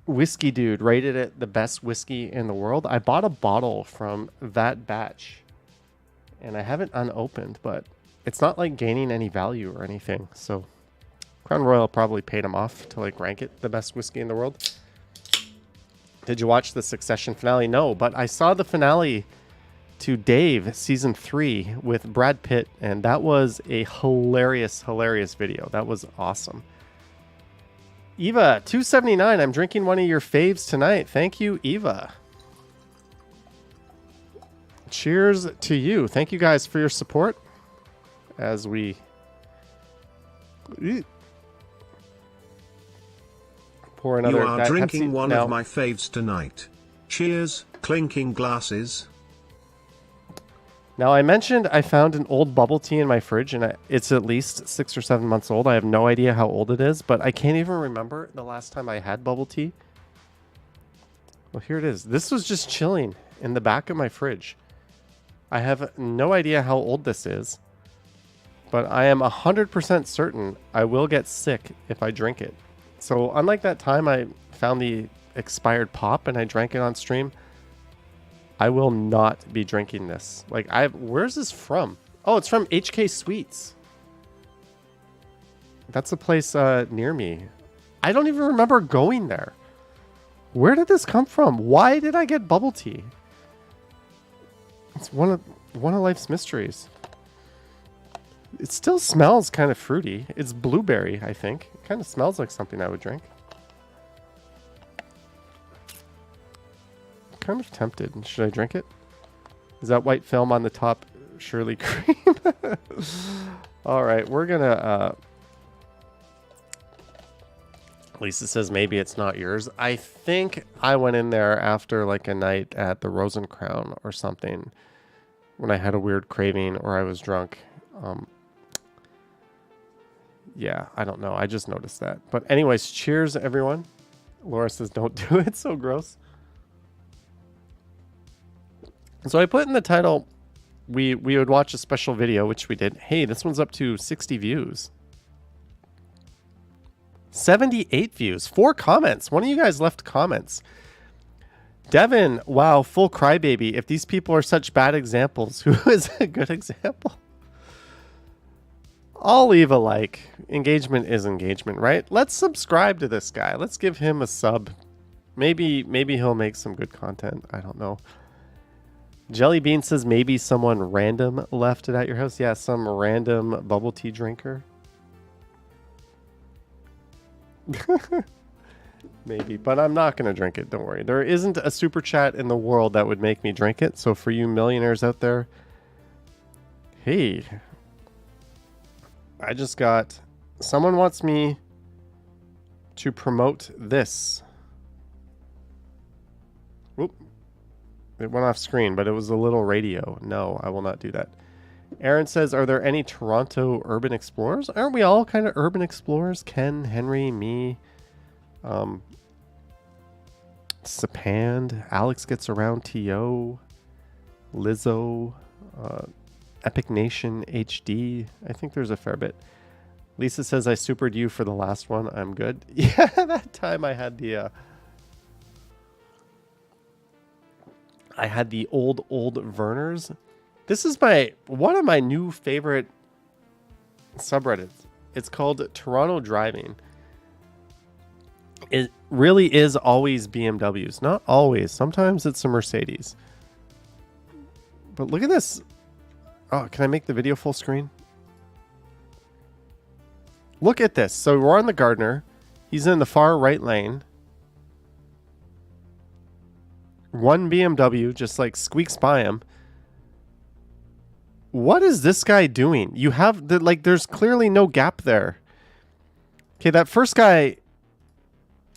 whiskey dude rated it the best whiskey in the world, I bought a bottle from that batch, and I haven't unopened, but it's not like gaining any value or anything. So Crown Royal probably paid him off to like rank it the best whiskey in the world. Did you watch the Succession finale? No, but I saw the finale to Dave season 3 with Brad Pitt, and that was a hilarious video. That was awesome. Eva 279, I'm drinking one of your faves tonight. Thank you, Eva. Cheers to you. Thank you guys for your support as we pour another. You are drinking Pepsi. one Now, of my faves tonight. Cheers, clinking glasses. Now, I mentioned I found an old bubble tea in my fridge, and it's at least 6 or 7 months old. I have no idea how old it is, but I can't even remember the last time I had bubble tea. Well, here it is. This was just chilling in the back of my fridge. I have no idea how old this is, but I am 100% certain I will get sick if I drink it. So unlike that time I found the expired pop and I drank it on stream, I will not be drinking this. Like, where's this from? Oh, it's from HK Sweets. That's a place near me. I don't even remember going there. Where did this come from? Why did I get bubble tea? It's one of life's mysteries. It still smells kind of fruity. It's blueberry, I think. It kind of smells like something I would drink. Kind of tempted. Should I drink it? Is that white film on the top Shirley cream? All right, we're gonna Lisa says maybe it's not yours. I think I went in there after like a night at the Rose and Crown or something when I had a weird craving or I was drunk. Yeah, I don't know. I just noticed that. But anyways, cheers everyone. Laura says don't do it. So gross. So I put in the title, we would watch a special video, which we did. Hey, this one's up to 60 views. 78 views. 4 comments. One of you guys left comments. Devin, wow, full crybaby. If these people are such bad examples, who is a good example? I'll leave a like. Engagement is engagement, right? Let's subscribe to this guy. Let's give him a sub. Maybe he'll make some good content. I don't know. Jelly Bean says maybe someone random left it at your house. Yeah, some random bubble tea drinker. Maybe, but I'm not going to drink it. Don't worry. There isn't a super chat in the world that would make me drink it. So for you millionaires out there, hey, I just got, someone wants me to promote this. Whoop. It went off screen, but it was a little radio. No, I will not do that. Aaron says, are there any Toronto urban explorers? Aren't we all kind of urban explorers? Ken, Henry, me. Sapand, Alex Gets Around TO, Lizzo, Epic Nation HD. I think there's a fair bit. Lisa says, I supered you for the last one. I'm good. Yeah, that time I had the old Verners. This is one of my new favorite subreddits. It's called Toronto Driving. It really is always BMWs. Not always. Sometimes it's a Mercedes. But look at this. Oh, can I make the video full screen? Look at this. So we're on the Gardner. He's in the far right lane. One BMW just like squeaks by him. What is this guy doing? You have the, like, there's clearly no gap there. Okay, that first guy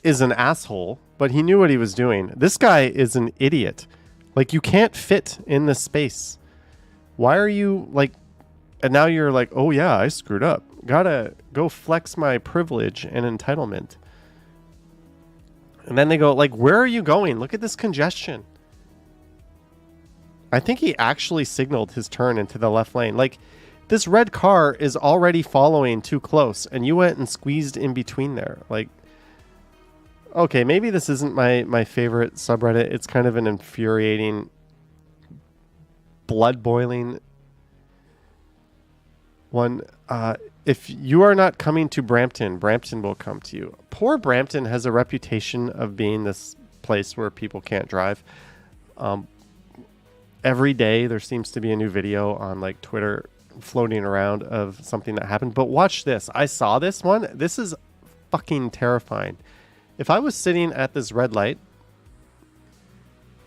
is an asshole, but he knew what he was doing. This guy is an idiot. Like, you can't fit in the space. Why are you like, and now you're like, oh yeah, I screwed up. Gotta go flex my privilege and entitlement. And then they go like, where are you going? Look at this congestion. I think he actually signaled his turn into the left lane. Like, this red car is already following too close, and you went and squeezed in between there. Like, okay, maybe this isn't my favorite subreddit. It's kind of an infuriating, blood-boiling one. If you are not coming to Brampton, Brampton will come to you. Poor Brampton has a reputation of being this place where people can't drive. Every day there seems to be a new video on like Twitter floating around of something that happened. But watch this. I saw this one. This is fucking terrifying. If I was sitting at this red light,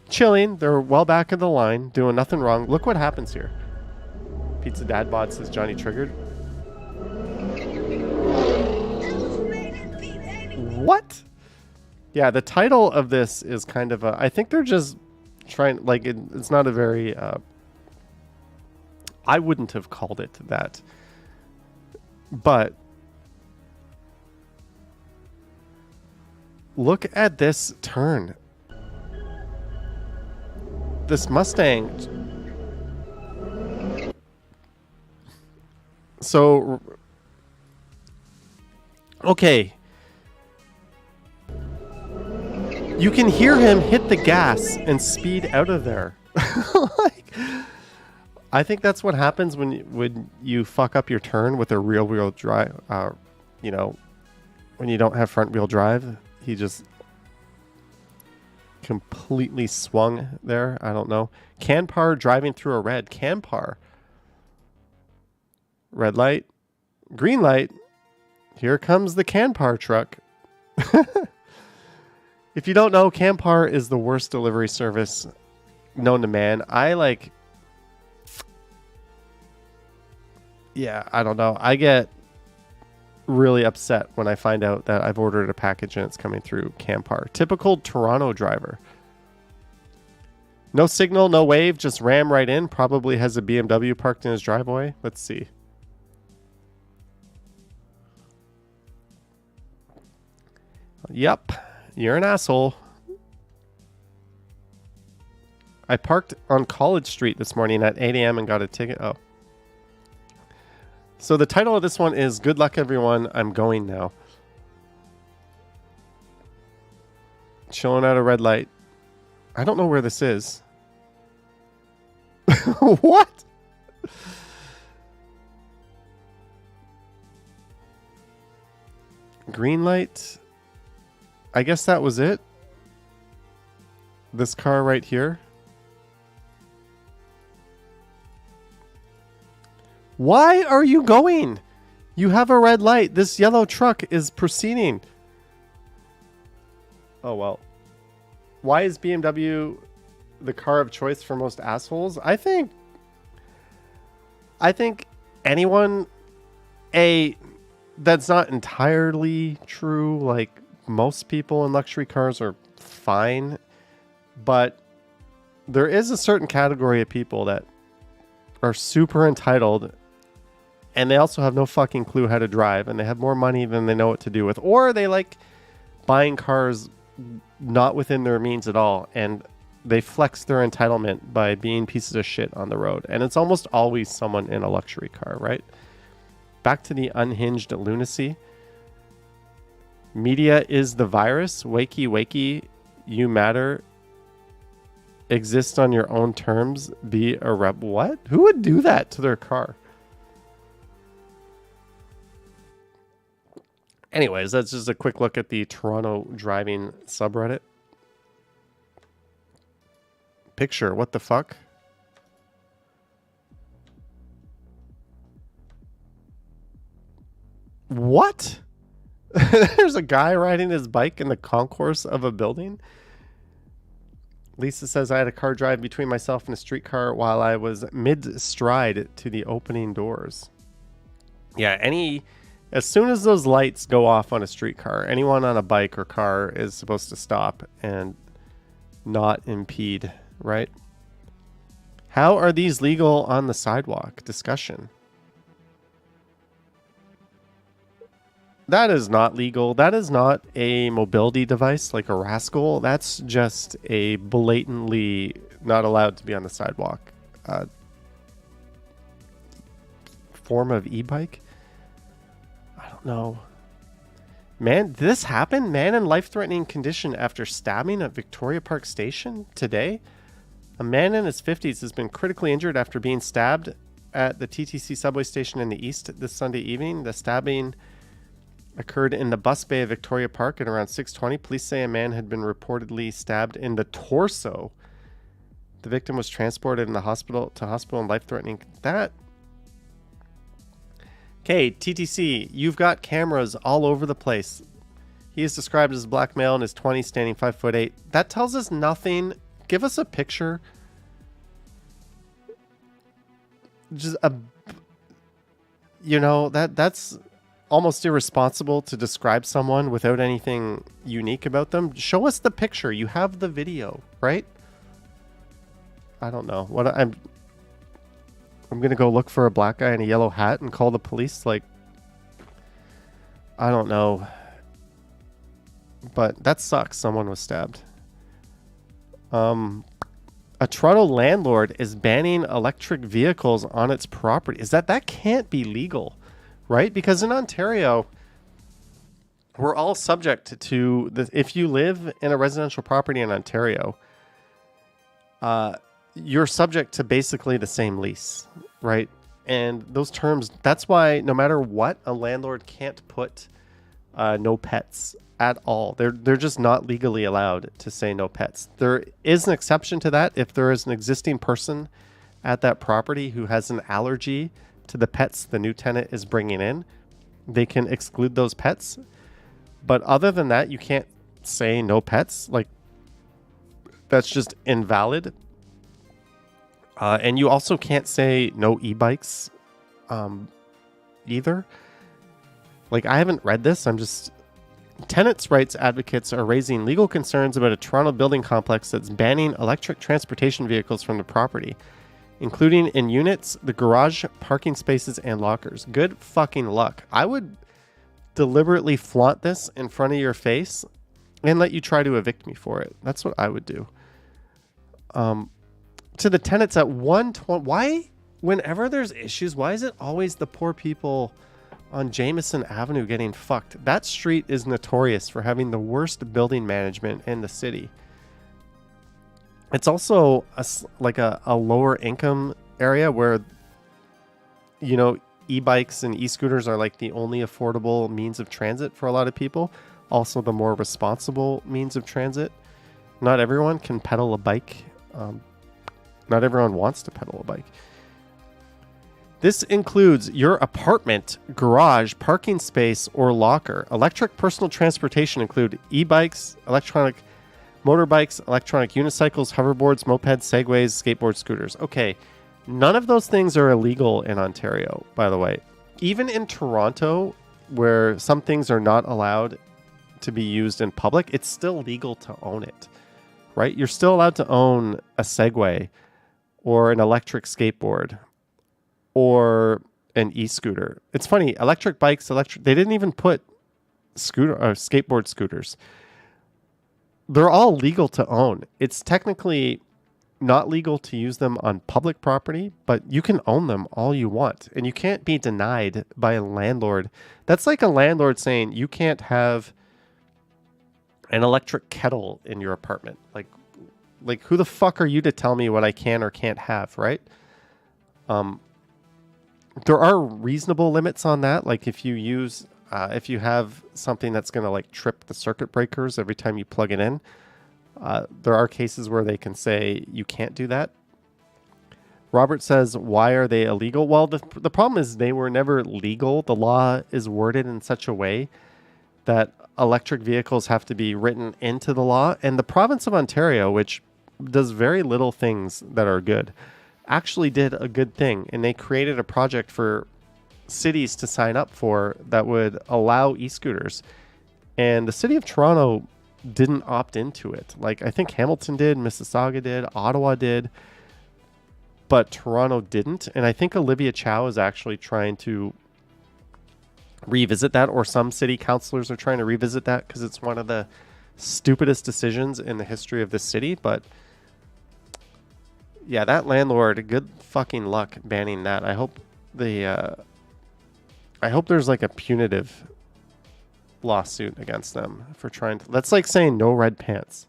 chilling, they're well back of the line, doing nothing wrong. Look what happens here. Pizza Dad Bod says Johnny triggered. What? Yeah, the title of this is kind of a, I think they're just trying, like, it's not a very, I wouldn't have called it that. But look at this turn. This Mustang. So, okay. You can hear him hit the gas and speed out of there. Like, I think that's what happens when you fuck up your turn with a rear-wheel drive. You know, when you don't have front-wheel drive, he just completely swung there. I don't know. Canpar driving through a red. Canpar. Red light. Green light. Here comes the Canpar truck. If you don't know, Canpar is the worst delivery service known to man. Yeah, I don't know. I get really upset when I find out that I've ordered a package and it's coming through Canpar. Typical Toronto driver. No signal, no wave, just ram right in. Probably has a BMW parked in his driveway. Let's see. Yep. You're an asshole. I parked on College Street this morning at 8 a.m. and got a ticket. Oh. So the title of this one is Good Luck Everyone, I'm Going Now. Chilling at a red light. I don't know where this is. What? Green light. I guess that was it. This car right here. Why are you going? You have a red light. This yellow truck is proceeding. Oh, well. Why is BMW the car of choice for most assholes? I think anyone, that's not entirely true. Like, most people in luxury cars are fine, but there is a certain category of people that are super entitled, and they also have no fucking clue how to drive, and they have more money than they know what to do with, or they like buying cars not within their means at all, and they flex their entitlement by being pieces of shit on the road. And it's almost always someone in a luxury car, right? Back to the unhinged lunacy. Media is the virus. Wakey, wakey, you matter. Exist on your own terms. Be a rep. What? Who would do that to their car? Anyways, that's just a quick look at the Toronto driving subreddit. Picture, what the fuck? What? There's a guy riding his bike in the concourse of a building. Lisa says, I had a car drive between myself and a streetcar while I was mid-stride to the opening doors. Yeah, as soon as those lights go off on a streetcar, anyone on a bike or car is supposed to stop and not impede, right? How are these legal on the sidewalk? Discussion. That is not legal. That is not a mobility device like a rascal. That's just a blatantly not allowed to be on the sidewalk form of e-bike. I don't know. Man, did this happen? Man in life-threatening condition after stabbing at Victoria Park Station today. A man in his 50s has been critically injured after being stabbed at the TTC subway station in the east this Sunday evening. The stabbing occurred in the bus bay of Victoria Park at around 6:20. Police say a man had been reportedly stabbed in the torso. The victim was transported in the hospital in life-threatening. Okay, TTC, you've got cameras all over the place. He is described as a black male in his 20s, standing 5'8". That tells us nothing. Give us a picture. Just that's almost irresponsible to describe someone without anything unique about them. Show us the picture. You have the video, right? I don't know. I'm going to go look for a black guy in a yellow hat and call the police. Like, I don't know. But that sucks. Someone was stabbed. A Toronto landlord is banning electric vehicles on its property. That can't be legal, right? Because in Ontario, we're all subject to this. If you live in a residential property in Ontario, you're subject to basically the same lease, right? And those terms, that's why no matter what, a landlord can't put no pets at all. They're just not legally allowed to say no pets. There is an exception to that if there is an existing person at that property who has an allergy to the pets the new tenant is bringing in. They can exclude those pets. But other than that, you can't say no pets. Like, that's just invalid. And you also can't say no e-bikes either. Like, I haven't read this. Tenants' rights advocates are raising legal concerns about a Toronto building complex that's banning electric transportation vehicles from the property, including in units, the garage, parking spaces, and lockers. Good fucking luck. I would deliberately flaunt this in front of your face and let you try to evict me for it. That's what I would do. To the tenants at 120, why, whenever there's issues, why is it always the poor people on Jameson Avenue getting fucked? That street is notorious for having the worst building management in the city. It's also a lower income area where, you know, e-bikes and e-scooters are like the only affordable means of transit for a lot of people. Also the more responsible means of transit. Not everyone can pedal a bike. Not everyone wants to pedal a bike. This includes your apartment, garage, parking space, or locker. Electric personal transportation include e-bikes, electronic motorbikes, electronic unicycles, hoverboards, mopeds, segways, skateboards, scooters. Okay, none of those things are illegal in Ontario, by the way. Even in Toronto, where some things are not allowed to be used in public, it's still legal to own it, right? You're still allowed to own a Segway or an electric skateboard or an e-scooter. It's funny, electric bikes, they didn't even put skateboard scooters. They're all legal to own. It's technically not legal to use them on public property, but you can own them all you want, and you can't be denied by a landlord. That's like a landlord saying you can't have an electric kettle in your apartment. Like who the fuck are you to tell me what I can or can't have, right? There are reasonable limits on that. Like if you have something that's going to like trip the circuit breakers every time you plug it in, there are cases where they can say you can't do that. Robert says, why are they illegal? Well, the problem is they were never legal. The law is worded in such a way that electric vehicles have to be written into the law. And the province of Ontario, which does very little things that are good, actually did a good thing. And they created a project for cities to sign up for that would allow e-scooters. And the city of Toronto didn't opt into it. Like I think Hamilton did, Mississauga did, Ottawa did, but Toronto didn't. And I think Olivia Chow is actually trying to revisit that, or some city councilors are trying to revisit that, because it's one of the stupidest decisions in the history of this city. But yeah, that landlord, good fucking luck banning that. I hope there's like a punitive lawsuit against them for trying to. That's like saying no red pants.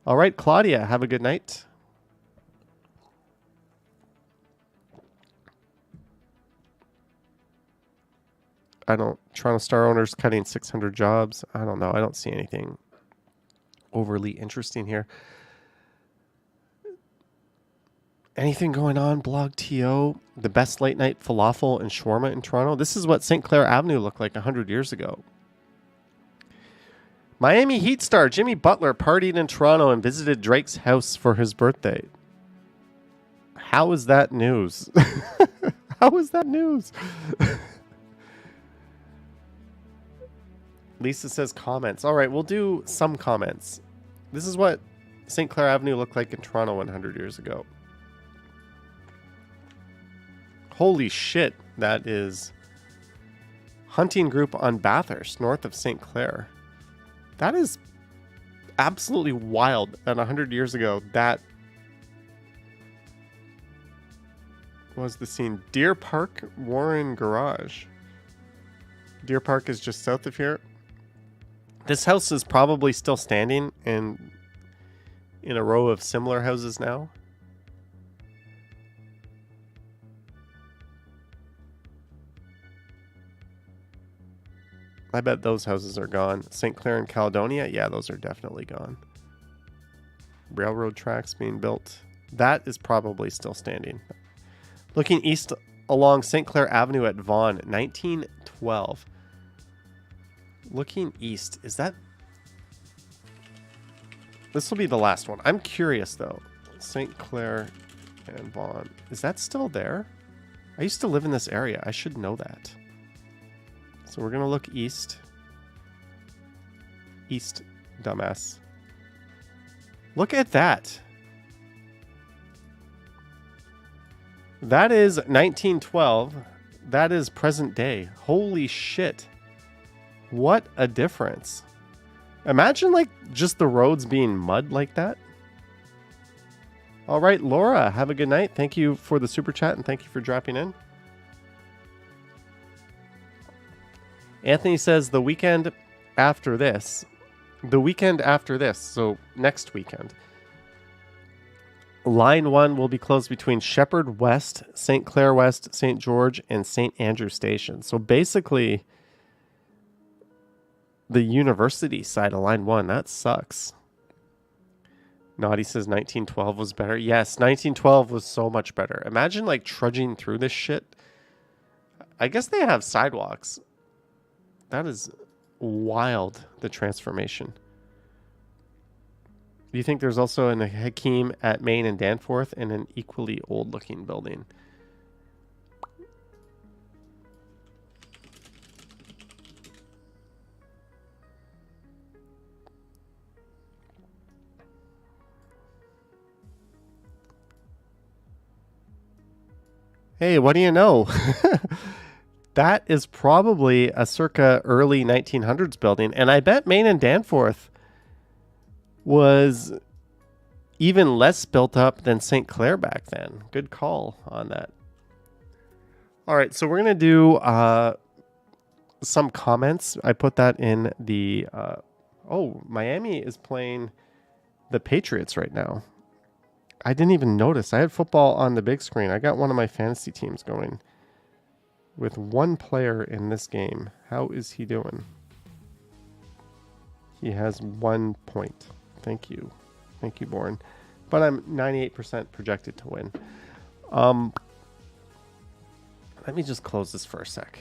All right, Claudia, have a good night. Toronto Star owners cutting 600 jobs. I don't know. I don't see anything overly interesting here. Anything going on? Blog TO, the best late night falafel and shawarma in Toronto. This is what St. Clair Avenue looked like 100 years ago. Miami Heat star Jimmy Butler partied in Toronto and visited Drake's house for his birthday. How is that news? How is that news? Lisa says comments. All right, we'll do some comments. This is what St. Clair Avenue looked like in Toronto 100 years ago. Holy shit, that is hunting group on Bathurst, north of St. Clair. That is absolutely wild that 100 years ago, that was the scene. Deer Park, Warren Garage. Deer Park is just south of here. This house is probably still standing and in a row of similar houses now. I bet those houses are gone. St. Clair and Caledonia, yeah, those are definitely gone. Railroad tracks being built. That is probably still standing. Looking east along St. Clair Avenue at Vaughan, 1912. Looking east, is that... This will be the last one. I'm curious, though. St. Clair and Vaughan. Is that still there? I used to live in this area. I should know that. So we're going to look east. East, dumbass. Look at that. That is 1912. That is present day. Holy shit. What a difference. Imagine like just the roads being mud like that. All right, Laura, have a good night. Thank you for the super chat and thank you for dropping in. Anthony says the weekend after this. The weekend after this, so next weekend. Line 1 will be closed between Shepherd West, St. Clair West, St. George, and St. Andrew Station. So basically, the university side of Line 1, that sucks. Naughty says 1912 was better. Yes, 1912 was so much better. Imagine like trudging through this shit. I guess they have sidewalks. That is wild, the transformation. Do you think there's also a Hakeem at Main and Danforth and an equally old-looking building? Hey, what do you know? That is probably a circa early 1900s building. And I bet Main and Danforth was even less built up than St. Clair back then. Good call on that. All right, so we're going to do some comments. I put that in the... Miami is playing the Patriots right now. I didn't even notice. I had football on the big screen. I got one of my fantasy teams going with one player in this game. How is he doing? He has 1 point. Thank you. Thank you, Born. But I'm 98% projected to win. Let me just close this for a sec.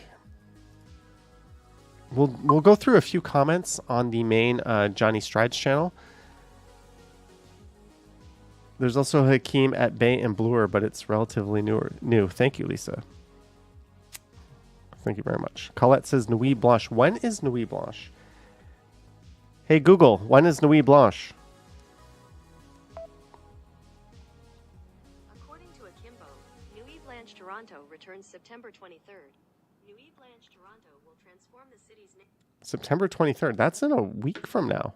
We'll go through a few comments on the main Johnny Strides channel. There's also Hakeem at Bay and Bluer, but it's relatively new. Thank you, Lisa. Thank you very much. Colette says Nui Blanche. When is Nui Blanche? Hey Google, when is Nui Blanche? According to Akimbo, Nui Blanche Toronto returns September 23rd. Nui Blanche Toronto will transform the city's name. September 23rd. That's in a week from now.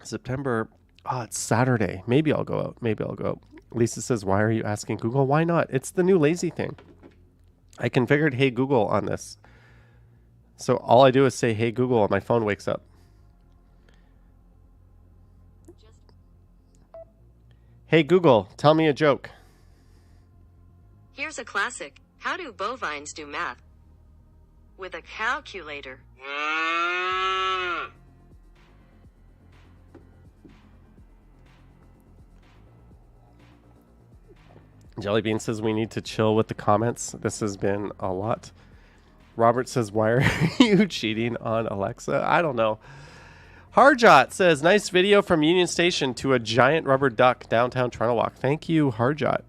September. Oh, it's Saturday. Maybe I'll go out. Lisa says, why are you asking Google? Why not? It's the new lazy thing. I configured Hey Google on this. So all I do is say Hey Google and my phone wakes up. Hey Google, tell me a joke. Here's a classic. How do bovines do math? With a calculator. Jellybean says we need to chill with the comments. This has been a lot. Robert says, why are you cheating on Alexa? I don't know. Harjot says, nice video from Union Station to a giant rubber duck downtown Toronto Walk. Thank you, Harjot.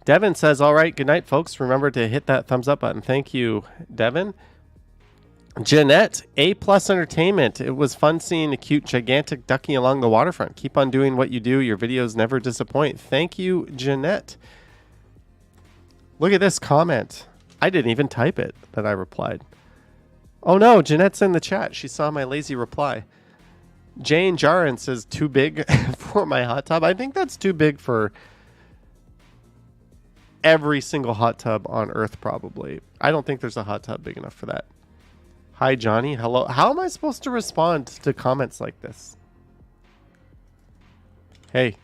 Devin says, all right, good night, folks. Remember to hit that thumbs up button. Thank you, Devin. Jeanette, A+ Entertainment. It was fun seeing a cute, gigantic ducky along the waterfront. Keep on doing what you do. Your videos never disappoint. Thank you, Jeanette. Look at this comment. I didn't even type it that I replied. Oh no, Jeanette's in the chat. She saw my lazy reply. Jane Jarin says, too big for my hot tub. I think that's too big for every single hot tub on Earth, probably. I don't think there's a hot tub big enough for that. Hi, Johnny. Hello. How am I supposed to respond to comments like this? Hey.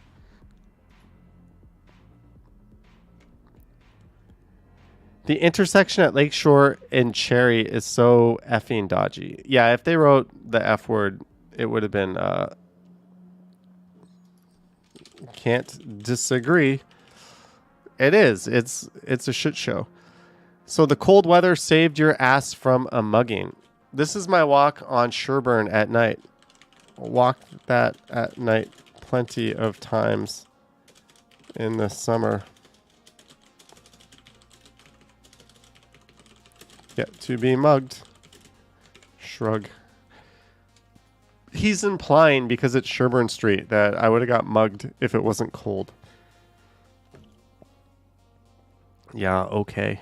The intersection at Lakeshore and Cherry is so effing dodgy. Yeah, if they wrote the F word, it would have been... can't disagree. It is. It's a shit show. So the cold weather saved your ass from a mugging. This is my walk on Sherburne at night. Walk that at night plenty of times in the summer. Get to be mugged. Shrug. He's implying, because it's Sherburne Street, that I would have got mugged if it wasn't cold. Yeah, okay.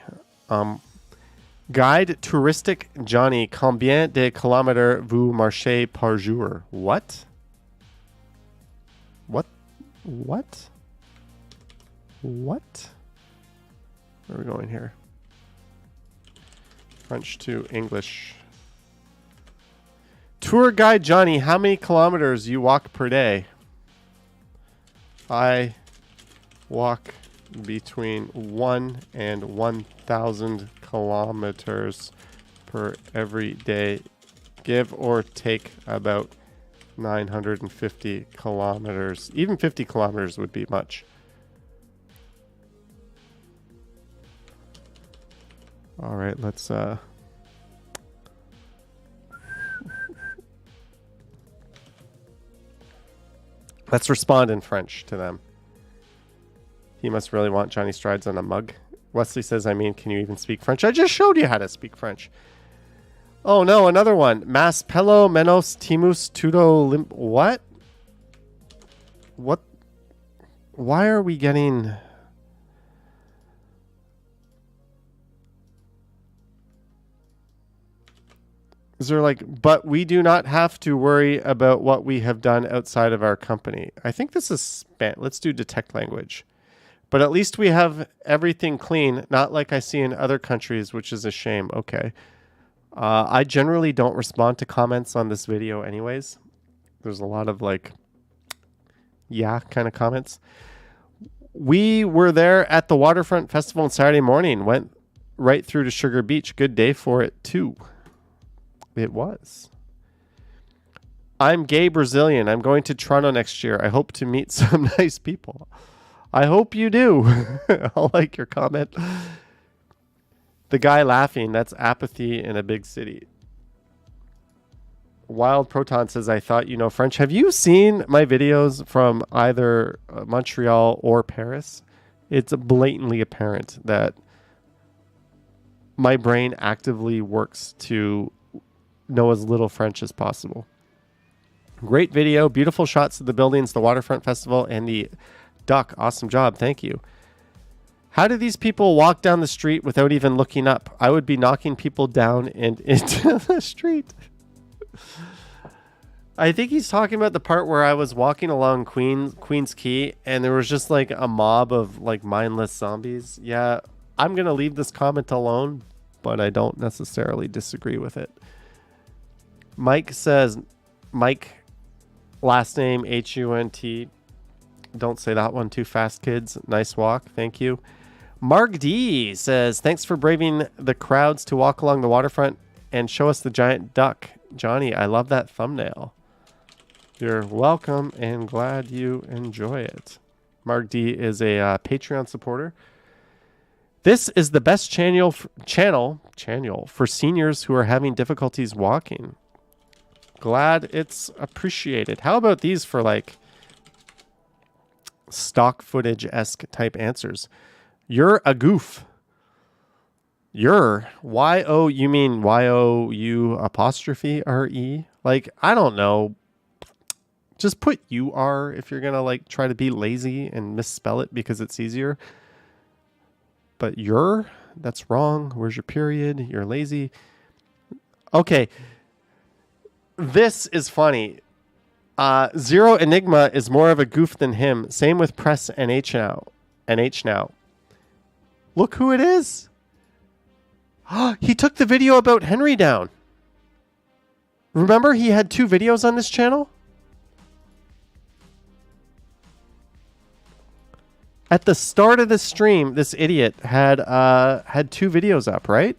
Guide touristique Johnny, combien de kilomètres vous marchez par jour? What? What? What? What? Where are we going here? French to English. Tour guide Johnny, how many kilometers you walk per day? I walk between 1 and 1,000 kilometers per every day, give or take about 950 kilometers. Even 50 kilometers would be much. All right, let's respond in French to them. He must really want Johnny Strides on a mug. Wesley says, I mean, can you even speak French? I just showed you how to speak French. Oh no, another one. Mas pelo menos timus tudo lim... What? What? Why are we getting... Is there like, but we do not have to worry about what we have done outside of our company. I think this is let's do detect language. But at least we have everything clean, not like I see in other countries, which is a shame. Okay. I generally don't respond to comments on this video anyways. There's a lot of like, yeah, kind of comments. We were there at the Waterfront Festival on Saturday morning. Went right through to Sugar Beach. Good day for it too. It was. I'm gay Brazilian. I'm going to Toronto next year. I hope to meet some nice people. I hope you do. I like your comment. The guy laughing, that's apathy in a big city. Wild Proton says, I thought you know French. Have you seen my videos from either Montreal or Paris? It's blatantly apparent that my brain actively works to know as little French as possible. Great video, beautiful shots of the buildings, the Waterfront Festival, and the duck. Awesome job. Thank you. How do these people walk down the street without even looking up? I would be knocking people down and into the street. I think he's talking about the part where I was walking along Queen's Quay and there was just like a mob of like mindless zombies. Yeah, I'm going to leave this comment alone, but I don't necessarily disagree with it. Mike says, Mike, last name Hunt. Don't say that one too fast, kids. Nice walk. Thank you. Mark D says, thanks for braving the crowds to walk along the waterfront and show us the giant duck. Johnny, I love that thumbnail. You're welcome and glad you enjoy it. Mark D is a Patreon supporter. This is the best channel for seniors who are having difficulties walking. Glad it's appreciated. How about these for like stock footage-esque type answers? You're a goof. You're Y-O, you mean Y-O-U apostrophe R-E? Like, I don't know. Just put U-R if you're going to like try to be lazy and misspell it because it's easier. But that's wrong. Where's your period? You're lazy. Okay. This is funny. Zero Enigma is more of a goof than him. Same with Press NH now. Look who it is. He took the video about Henry down. Remember he had 2 videos on this channel? At the start of the stream, this idiot had 2 videos up, right?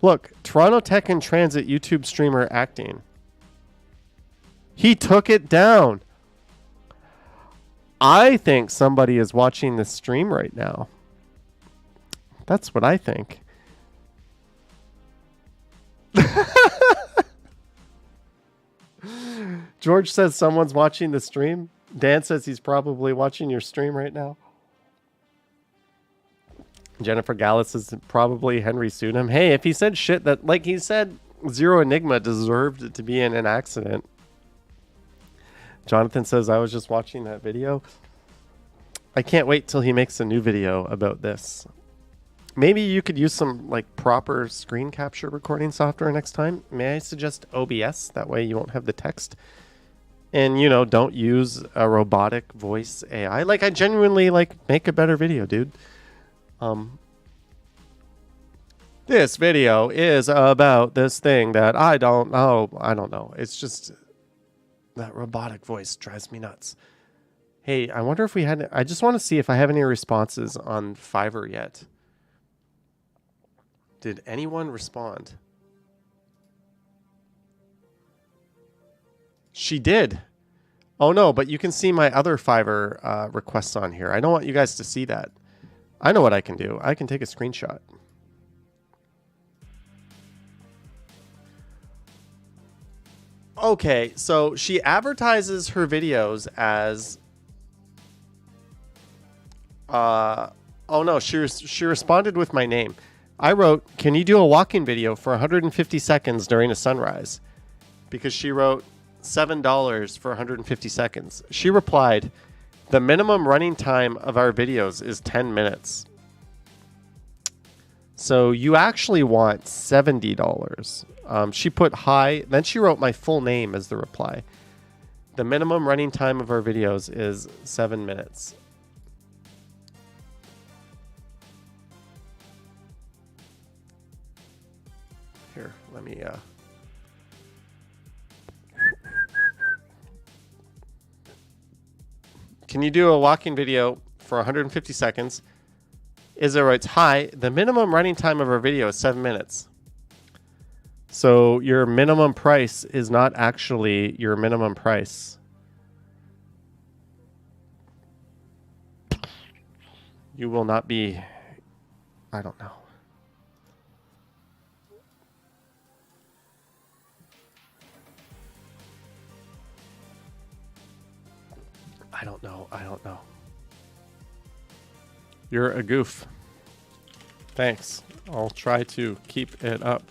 Look, Toronto Tech and Transit YouTube streamer acting. He took it down. I think somebody is watching this stream right now. That's what I think. George says someone's watching the stream. Dan says he's probably watching your stream right now. Jennifer Gallus is probably Henry sued him. Hey, if he said shit that, like he said, Zero Enigma deserved to be in an accident. Jonathan says, I was just watching that video. I can't wait till he makes a new video about this. Maybe you could use some like proper screen capture recording software next time. May I suggest OBS? That way you won't have the text. And, you know, don't use a robotic voice AI. Like, I genuinely, like, make a better video, dude. This video is about this thing that I don't know. It's just that robotic voice drives me nuts. Hey, I wonder if I just want to see if I have any responses on Fiverr yet. Did anyone respond? She did. Oh no, but you can see my other Fiverr requests on here. I don't want you guys to see that. I know what I can do. I can take a screenshot. Okay, so she advertises her videos as... oh no, she responded with my name. I wrote, can you do a walking video for 150 seconds during a sunrise? Because she wrote, $7 for 150 seconds. She replied, the minimum running time of our videos is 10 minutes. So you actually want $70. She put hi, then she wrote my full name as the reply. The minimum running time of our videos is 7 minutes. Here, let me Can you do a walking video for 150 seconds? Izzo writes, hi, the minimum running time of our video is 7 minutes. So your minimum price is not actually your minimum price. You will not be, I don't know. I don't know. You're a goof. Thanks. I'll try to keep it up.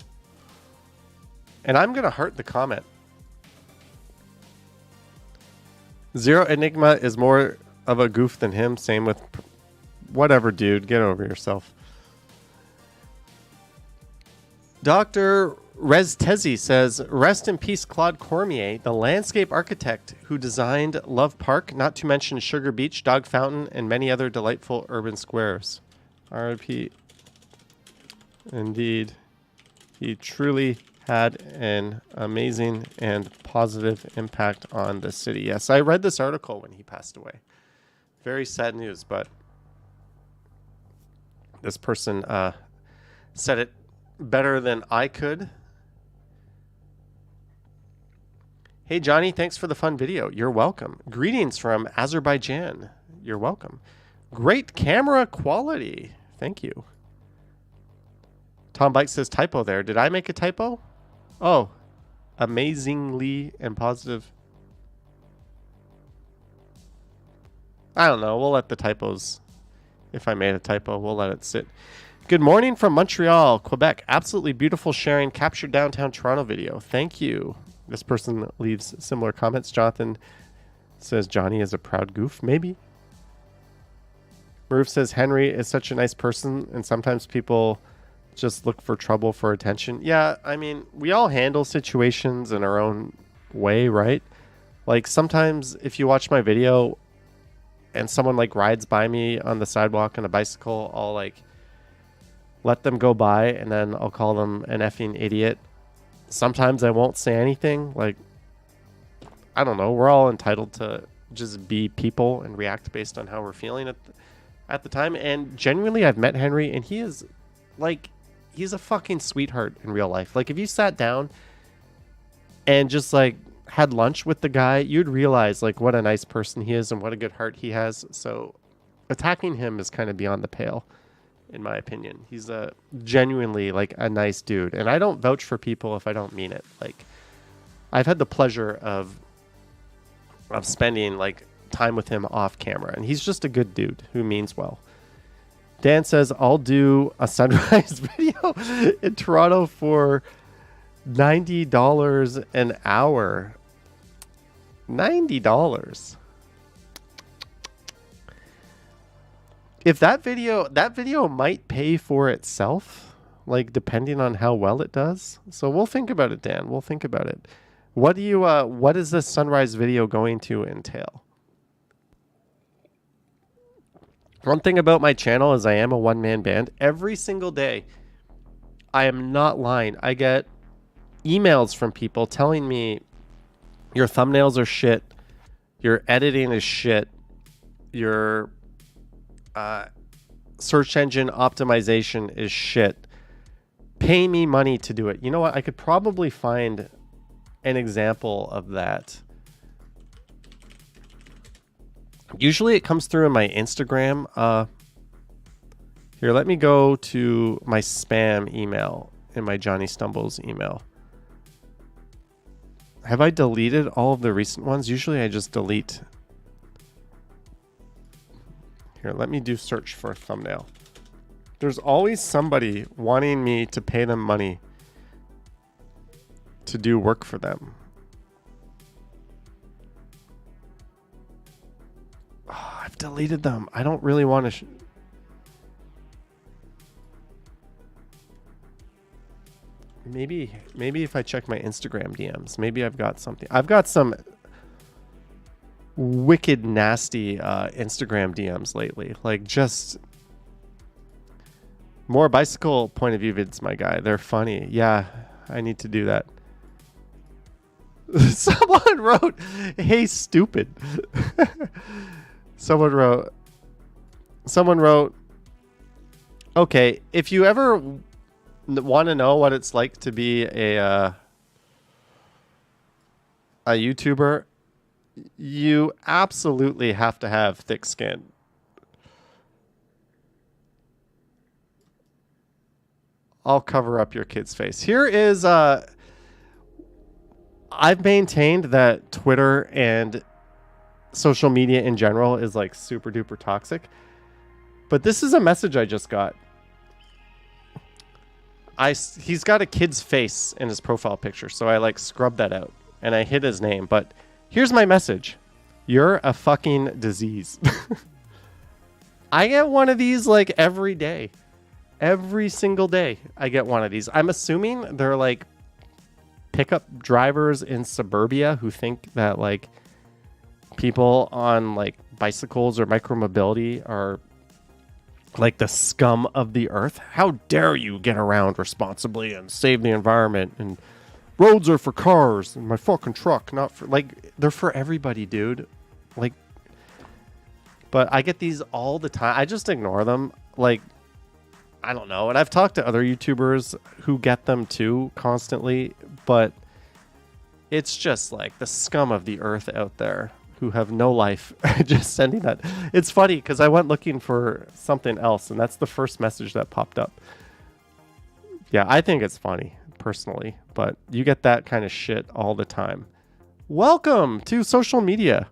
And I'm going to heart the comment. Zero Enigma is more of a goof than him. Same with whatever, dude. Get over yourself. Dr. Reztezi says, rest in peace, Claude Cormier, the landscape architect who designed Love Park, not to mention Sugar Beach, Dog Fountain, and many other delightful urban squares. R.I.P. Indeed. He truly had an amazing and positive impact on the city. Yes, I read this article when he passed away. Very sad news, but this person said it better than I could. Hey, Johnny, thanks for the fun video. You're welcome. Greetings from Azerbaijan. You're welcome. Great camera quality. Thank you. Tom Bike says typo there. Did I make a typo? Oh, amazingly and positive. I don't know. We'll let the typos, if I made a typo, we'll let it sit. Good morning from Montreal, Quebec. Absolutely beautiful sharing captured downtown Toronto video. Thank you. This person leaves similar comments. Jonathan says Johnny is a proud goof. Maybe. Maruf says Henry is such a nice person and sometimes people just look for trouble for attention. Yeah, I mean, we all handle situations in our own way, right? Like sometimes if you watch my video and someone like rides by me on the sidewalk on a bicycle, I'll like let them go by and then I'll call them an effing idiot. Sometimes I won't say anything. Like, I don't know. We're all entitled to just be people and react based on how we're feeling at the time. And genuinely, I've met Henry and he is like, he's a fucking sweetheart in real life. Like if you sat down and just like had lunch with the guy, you'd realize like what a nice person he is and what a good heart he has. So attacking him is kind of beyond the pale. In my opinion, he's a genuinely like a nice dude, and I don't vouch for people if I don't mean it. Like, I've had the pleasure of spending like time with him off camera, and he's just a good dude who means well. Dan says I'll do a sunrise video in Toronto for $90 an hour. $90. If that video might pay for itself, like depending on how well it does. So we'll think about it, Dan. We'll think about it. What is this sunrise video going to entail? One thing about my channel is I am a one-man band. Every single day, I am not lying, I get emails from people telling me your thumbnails are shit, your editing is shit, your search engine optimization is shit. Pay me money to do it. You know what? I could probably find an example of that. Usually it comes through in my Instagram. Here, let me go to my spam email in my Johnny Stumbles email. Have I deleted all of the recent ones? Usually I just delete. Here, let me do search for a thumbnail. There's always somebody wanting me to pay them money to do work for them. I've deleted them. I don't really want to. Maybe if I check my Instagram DMs, maybe I've got something. I've got some wicked nasty Instagram DMs lately. Like just more bicycle point of view vids, my guy. They're funny. Yeah, I need to do that. Someone wrote, "Hey, stupid." Someone wrote, "Okay, if you ever want to know what it's like to be a YouTuber, you absolutely have to have thick skin." I'll cover up your kid's face. Here is I've maintained that Twitter and social media in general is like super duper toxic. But this is a message I just got. He's got a kid's face in his profile picture, so I like scrubbed that out and I hid his name. But here's my message. You're a fucking disease. I get one of these like every day. Every single day I get one of these. I'm assuming they're like pickup drivers in suburbia who think that like people on like bicycles or micromobility are like the scum of the earth. How dare you get around responsibly and save the environment, and roads are for cars and my fucking truck, not for like, they're for everybody, dude. Like, but I get these all the time. I just ignore them. Like, I don't know. And I've talked to other YouTubers who get them too constantly, but it's just like the scum of the earth out there who have no life just sending that. It's funny because I went looking for something else and that's the first message that popped up. Yeah, I think it's funny personally, but you get that kind of shit all the time. Welcome to social media.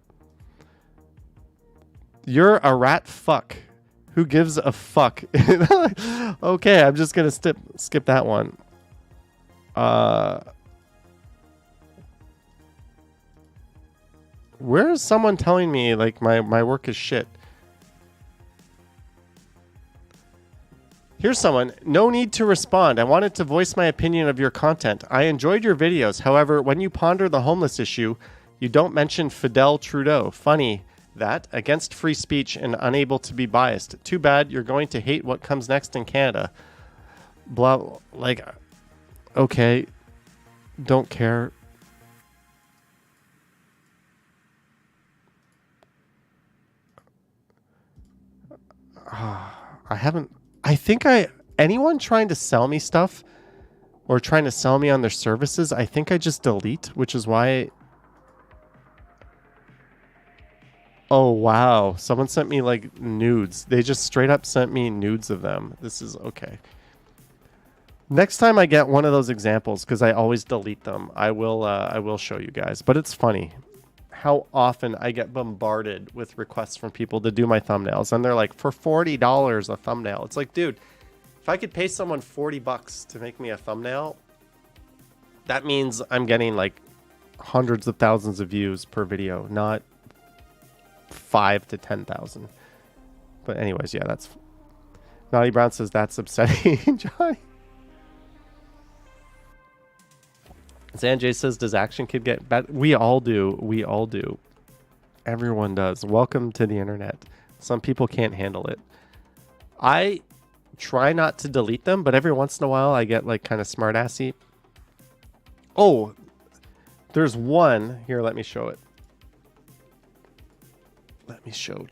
You're a rat fuck. Who gives a fuck? Okay, I'm just gonna skip that one. Where is someone telling me like my work is shit? Here's someone. No need to respond. I wanted to voice my opinion of your content. I enjoyed your videos. However, when you ponder the homeless issue, you don't mention Fidel Trudeau. Funny that. Against free speech and unable to be biased. Too bad. You're going to hate what comes next in Canada. Blah. Like, okay. Don't care. Anyone trying to sell me stuff or trying to sell me on their services, I think I just delete, which is why. Oh, wow. Someone sent me like nudes. They just straight up sent me nudes of them. This is okay. Next time I get one of those examples, because I always delete them, I will show you guys. But it's funny how often I get bombarded with requests from people to do my thumbnails. And they're like, for $40 a thumbnail. It's like, dude, if I could pay someone $40 to make me a thumbnail, that means I'm getting like hundreds of thousands of views per video, not 5 to 10,000. But anyways, yeah, that's... Naughty Brown says that's upsetting, Johnny. Sanjay says, does Action Kid get bad? We all do. We all do. Everyone does. Welcome to the internet. Some people can't handle it. I try not to delete them, but every once in a while I get like kind of smart-assy. Oh, there's one. Here, let me show it. Let me show.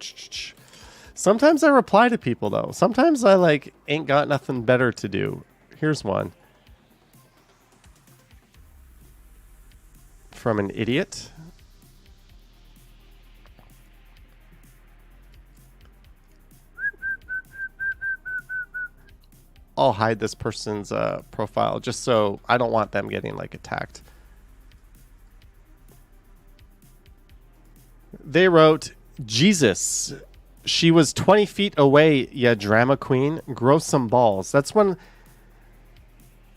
Sometimes I reply to people, though. Sometimes I like ain't got nothing better to do. Here's one. From an idiot. I'll hide this person's profile just so I don't want them getting like attacked. They wrote, Jesus, she was 20 feet away, ya drama queen. Grow some balls. That's when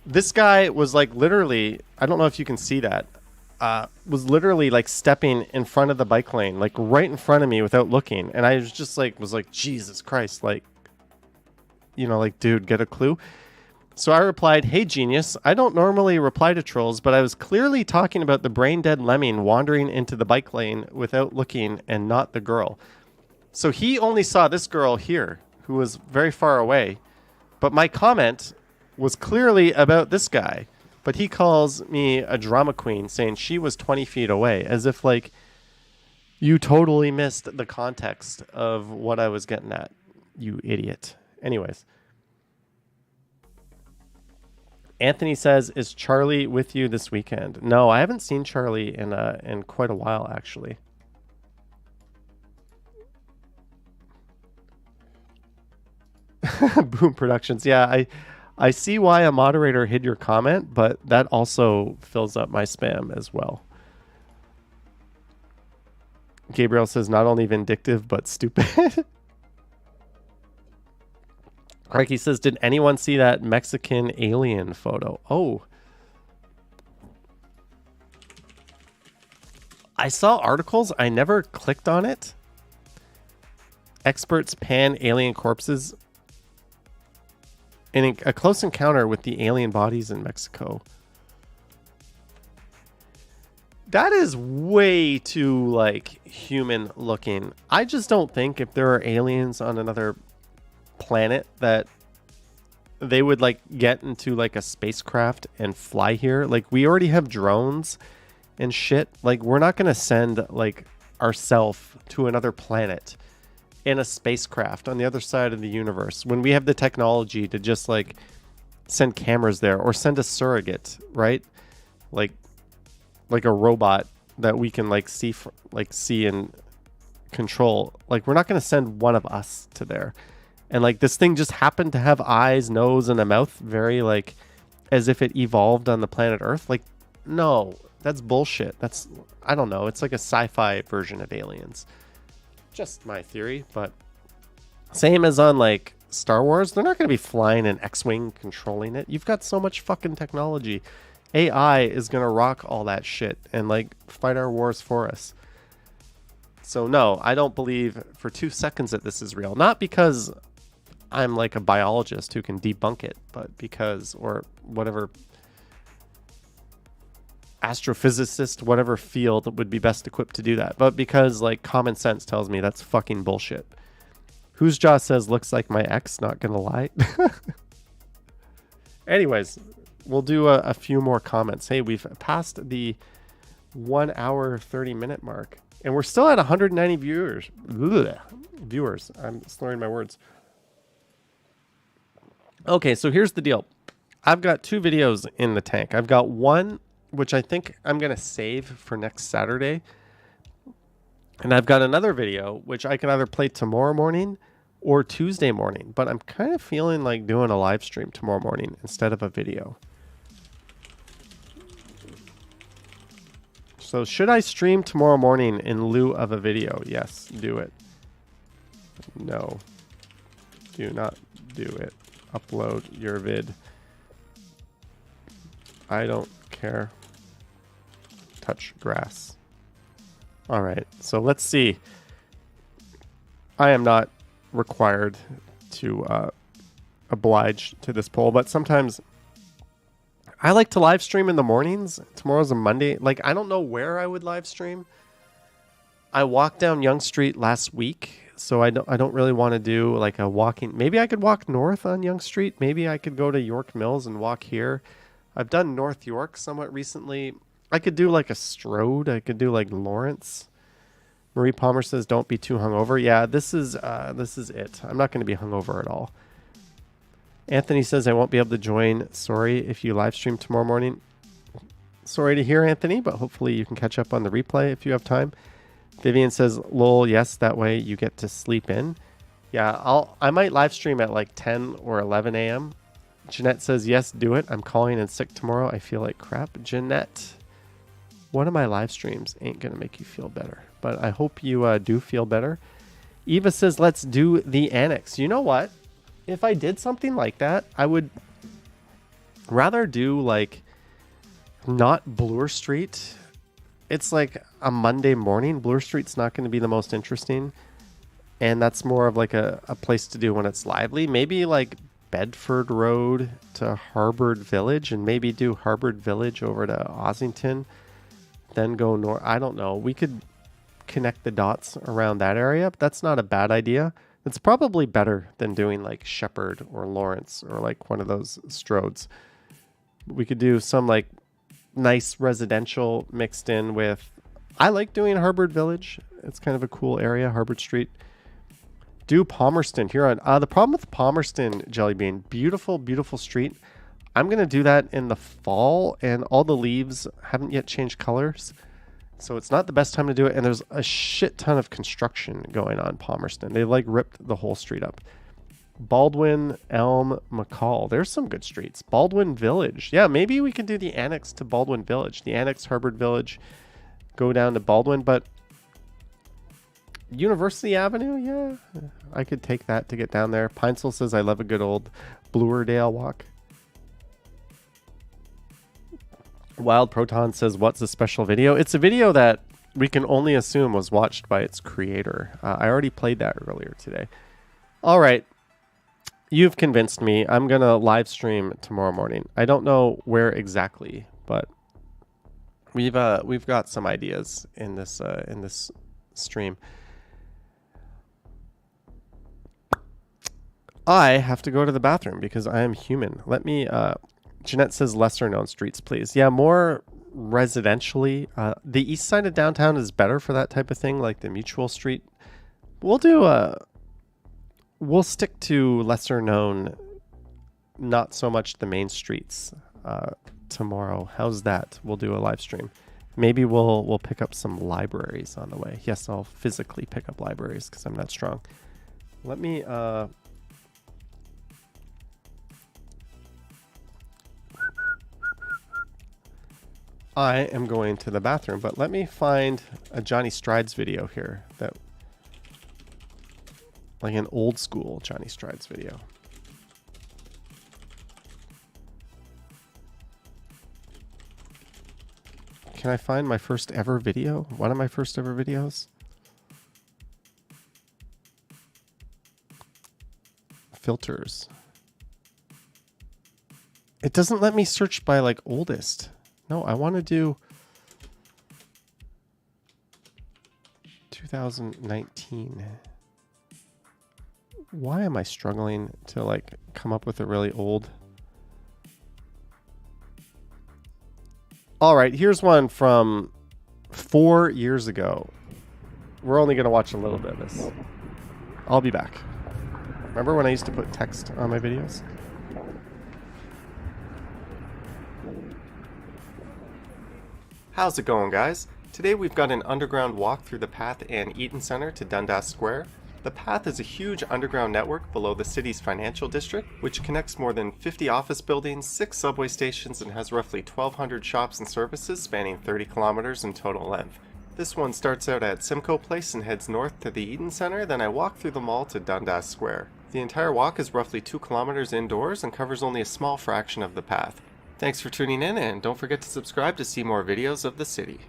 this guy was like literally, I don't know if you can see that. was literally like stepping in front of the bike lane, like right in front of me without looking. And I was just like, Jesus Christ, like, you know, like, dude, get a clue. So I replied, hey, genius, I don't normally reply to trolls, but I was clearly talking about the brain dead lemming wandering into the bike lane without looking and not the girl. So he only saw this girl here who was very far away. But my comment was clearly about this guy. But he calls me a drama queen, saying she was 20 feet away, as if like you totally missed the context of what I was getting at, you idiot. Anyways. Anthony says, is Charlie with you this weekend? No, I haven't seen Charlie in quite a while, actually. Boom Productions. Yeah, I see why a moderator hid your comment, but that also fills up my spam as well. Gabriel says, not only vindictive, but stupid. Crikey says, did anyone see that Mexican alien photo? Oh. I saw articles. I never clicked on it. Experts pan alien corpses in a close encounter with the alien bodies in Mexico. That is way too, like, human looking. I just don't think if there are aliens on another planet that they would like get into like a spacecraft and fly here. Like, we already have drones and shit. Like, we're not gonna send like ourselves to another planet in a spacecraft on the other side of the universe when we have the technology to just like send cameras there or send a surrogate, right? Like a robot that we can like see and control. Like, we're not gonna send one of us to there. And like, this thing just happened to have eyes, nose, and a mouth, very like as if it evolved on the planet Earth. Like, no, that's bullshit. That's, I don't know. It's like a sci-fi version of aliens. Just my theory, but same as on like Star Wars, they're not going to be flying an X-Wing controlling it. You've got so much fucking technology. AI is going to rock all that shit and like fight our wars for us. So no, I don't believe for 2 seconds that this is real. Not because I'm like a biologist who can debunk it, but because, or whatever astrophysicist, whatever field would be best equipped to do that, but because like common sense tells me that's fucking bullshit. Whose Jaw says, looks like my ex, not gonna lie. Anyways, we'll do a few more comments. Hey, we've passed the 1 hour 30-minute mark and we're still at 190 viewers. Viewers, I'm slurring my words. Okay, so here's the deal. I've got 2 videos in the tank. I've got one, which I think I'm going to save for next Saturday. And I've got another video, which I can either play tomorrow morning or Tuesday morning. But I'm kind of feeling like doing a live stream tomorrow morning instead of a video. So should I stream tomorrow morning in lieu of a video? Yes, do it. No, do not do it. Upload your vid. I don't care. Touch grass. All right, so let's see. I am not required to oblige to this poll, but sometimes I like to live stream in the mornings. Tomorrow's a Monday. Like, I don't know where I would live stream. I walked down Yonge Street last week, so I don't really want to do like a walking. Maybe I could walk north on Yonge Street. Maybe I could go to York Mills and walk here. I've done North York somewhat recently. I could do like a Strode. I could do like Lawrence. Marie Palmer says, don't be too hungover. Yeah, this is it. I'm not going to be hungover at all. Anthony says, I won't be able to join. Sorry if you live stream tomorrow morning. Sorry to hear, Anthony, but hopefully you can catch up on the replay if you have time. Vivian says, lol, yes, that way you get to sleep in. Yeah, I might live stream at like 10 or 11 a.m. Jeanette says, yes, do it. I'm calling in sick tomorrow. I feel like crap. Jeanette, one of my live streams ain't going to make you feel better, but I hope you do feel better. Eva says, let's do the annex. You know what? If I did something like that, I would rather do like not Bloor Street it's like a Monday morning. Bloor Street's not going to be the most interesting. And that's more of like a place to do when it's lively. Maybe like Bedford Road to Harbour Village, and maybe do Harbour Village over to Ossington, then go north. I don't know. We could connect the dots around that area, but that's not a bad idea. It's probably better than doing like Shepherd or Lawrence or like one of those Strodes. We could do some like nice residential mixed in with, I like doing Harbour Village. It's kind of a cool area, Harbour Street. Do Palmerston here on the problem with Palmerston, Jellybean, beautiful, beautiful street. I'm going to do that in the fall, and all the leaves haven't yet changed colors. So it's not the best time to do it. And there's a shit ton of construction going on Palmerston. They like ripped the whole street up. Baldwin, Elm, McCall. There's some good streets. Baldwin Village. Yeah, maybe we can do the annex to Baldwin Village. The annex Harbour Village. Go down to Baldwin. But University Avenue, yeah. I could take that to get down there. Pinesel says, I love a good old Bluerdale walk. Wild Proton says, what's a special video? It's a video that we can only assume was watched by its creator. I already played that earlier today. All right. You've convinced me. I'm going to live stream tomorrow morning. I don't know where exactly, but we've got some ideas in this stream. I have to go to the bathroom because I am human. Let me Jeanette says lesser known streets, please. Yeah, more residentially. The east side of downtown is better for that type of thing, like the Mutual Street. We'll stick to lesser known, not so much the main streets tomorrow. How's that? We'll do a live stream. Maybe we'll pick up some libraries on the way. Yes, I'll physically pick up libraries because I'm not strong. Let me I am going to the bathroom, but let me find a Johnny Strides video here, that like an old school Johnny Strides video. Can I find my first ever video? One of my first ever videos? Filters. It doesn't let me search by like oldest. No, I want to do 2019. Why am I struggling to like come up with a really old? All right, here's one from 4 years ago. We're only going to watch a little bit of this. I'll be back. Remember when I used to put text on my videos? How's it going, guys? Today we've got an underground walk through the Path and Eaton Center to Dundas Square. The Path is a huge underground network below the city's financial district, which connects more than 50 office buildings, 6 subway stations, and has roughly 1,200 shops and services spanning 30 kilometers in total length. This one starts out at Simcoe Place and heads north to the Eaton Center, then I walk through the mall to Dundas Square. The entire walk is roughly 2 kilometers indoors and covers only a small fraction of the Path. Thanks for tuning in, and don't forget to subscribe to see more videos of the city.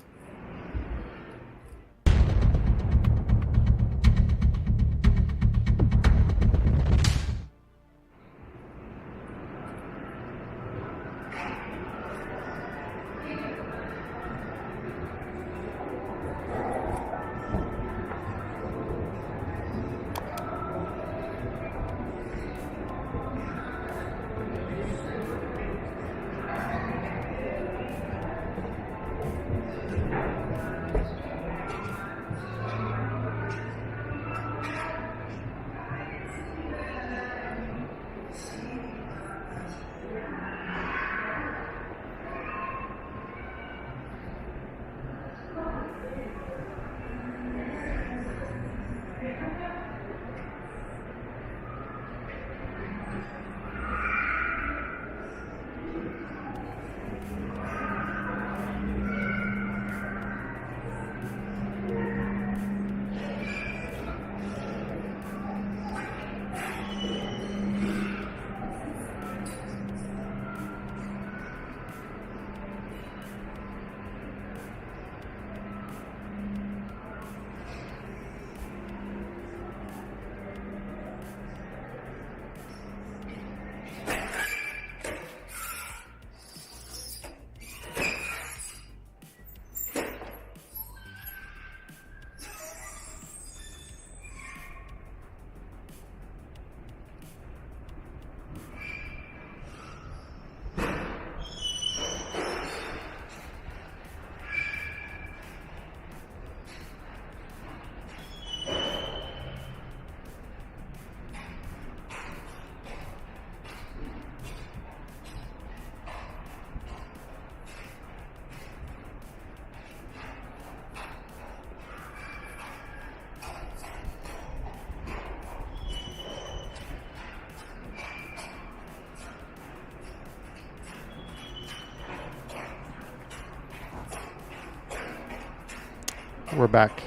We're back.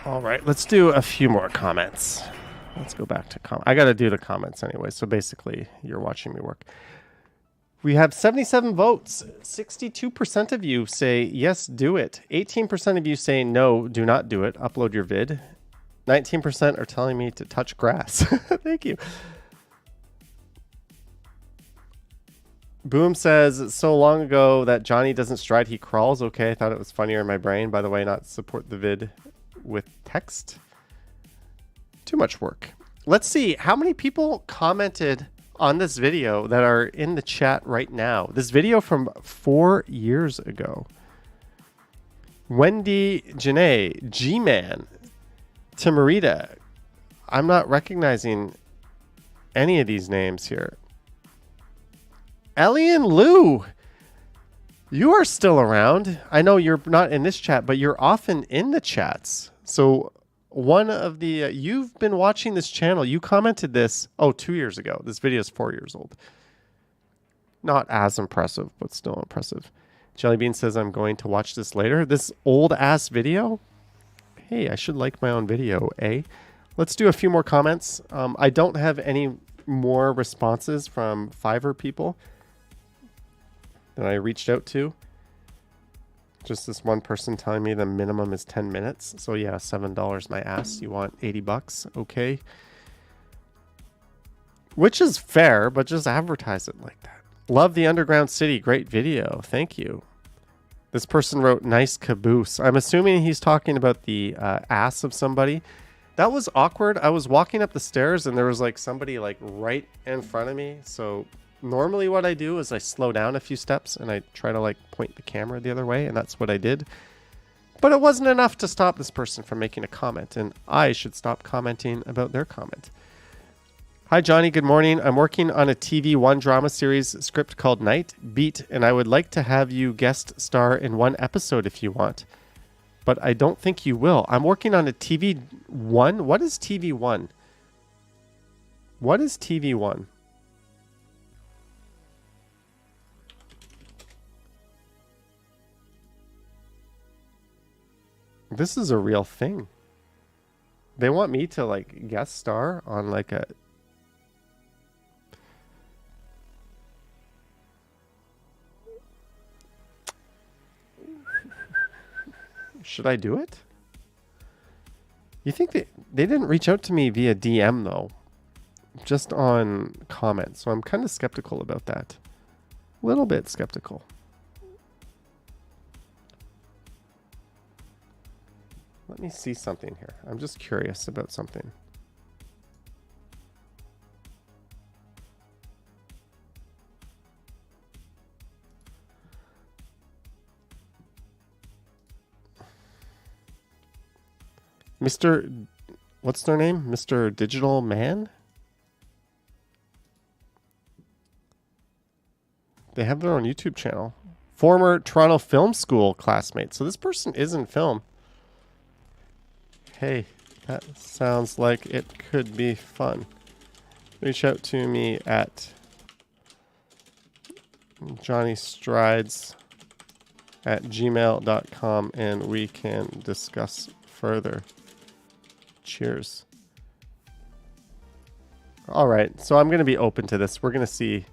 All right, let's do a few more comments. Let's go back to I got to do the comments anyway. So basically, you're watching me work. We have 77 votes. 62% of you say yes, do it. 18% of you say no, do not do it. Upload your vid. 19% are telling me to touch grass. Thank you. Boom says, so long ago that Johnny doesn't stride, he crawls. Okay, I thought it was funnier in my brain. By the way, not support the vid with text. Too much work. Let's see how many people commented on this video that are in the chat right now. This video from 4 years ago. Wendy, Janae, G-Man, Timarita. I'm not recognizing any of these names here. Ellie and Lou, you are still around. I know you're not in this chat, but you're often in the chats. So one of the, you've been watching this channel. You commented this, 2 years ago. This video is 4 years old. Not as impressive, but still impressive. Jellybean says, I'm going to watch this later. This old ass video? Hey, I should like my own video, eh? Let's do a few more comments. I don't have any more responses from Fiverr people that I reached out to. Just this one person telling me the minimum is 10 minutes. So yeah, $7 my ass. You want 80 bucks? Okay. Which is fair, but just advertise it like that. Love the Underground City. Great video. Thank you. This person wrote nice caboose. I'm assuming he's talking about the ass of somebody. That was awkward. I was walking up the stairs and there was like somebody like right in front of me. So normally what I do is I slow down a few steps and I try to like point the camera the other way, and that's what I did. But it wasn't enough to stop this person from making a comment, and I should stop commenting about their comment. Hi Johnny, good morning. I'm working on a TV One drama series script called Night Beat, and I would like to have you guest star in one episode if you want. But I don't think you will. I'm working on a TV One. What is TV One? What is TV One? This is a real thing. They want me to like guest star on like a... Should I do it? You think they didn't reach out to me via DM though, just on comments. So I'm kind of skeptical about that. A little bit skeptical. Let me see something here. I'm just curious about something. Mr. What's their name? Mr. Digital Man? They have their own YouTube channel. Former Toronto Film School classmate. So this person is in film. Hey, that sounds like it could be fun. Reach out to me at johnnystrides@gmail.com and we can discuss further. Cheers. All right, so I'm going to be open to this. We're going to see.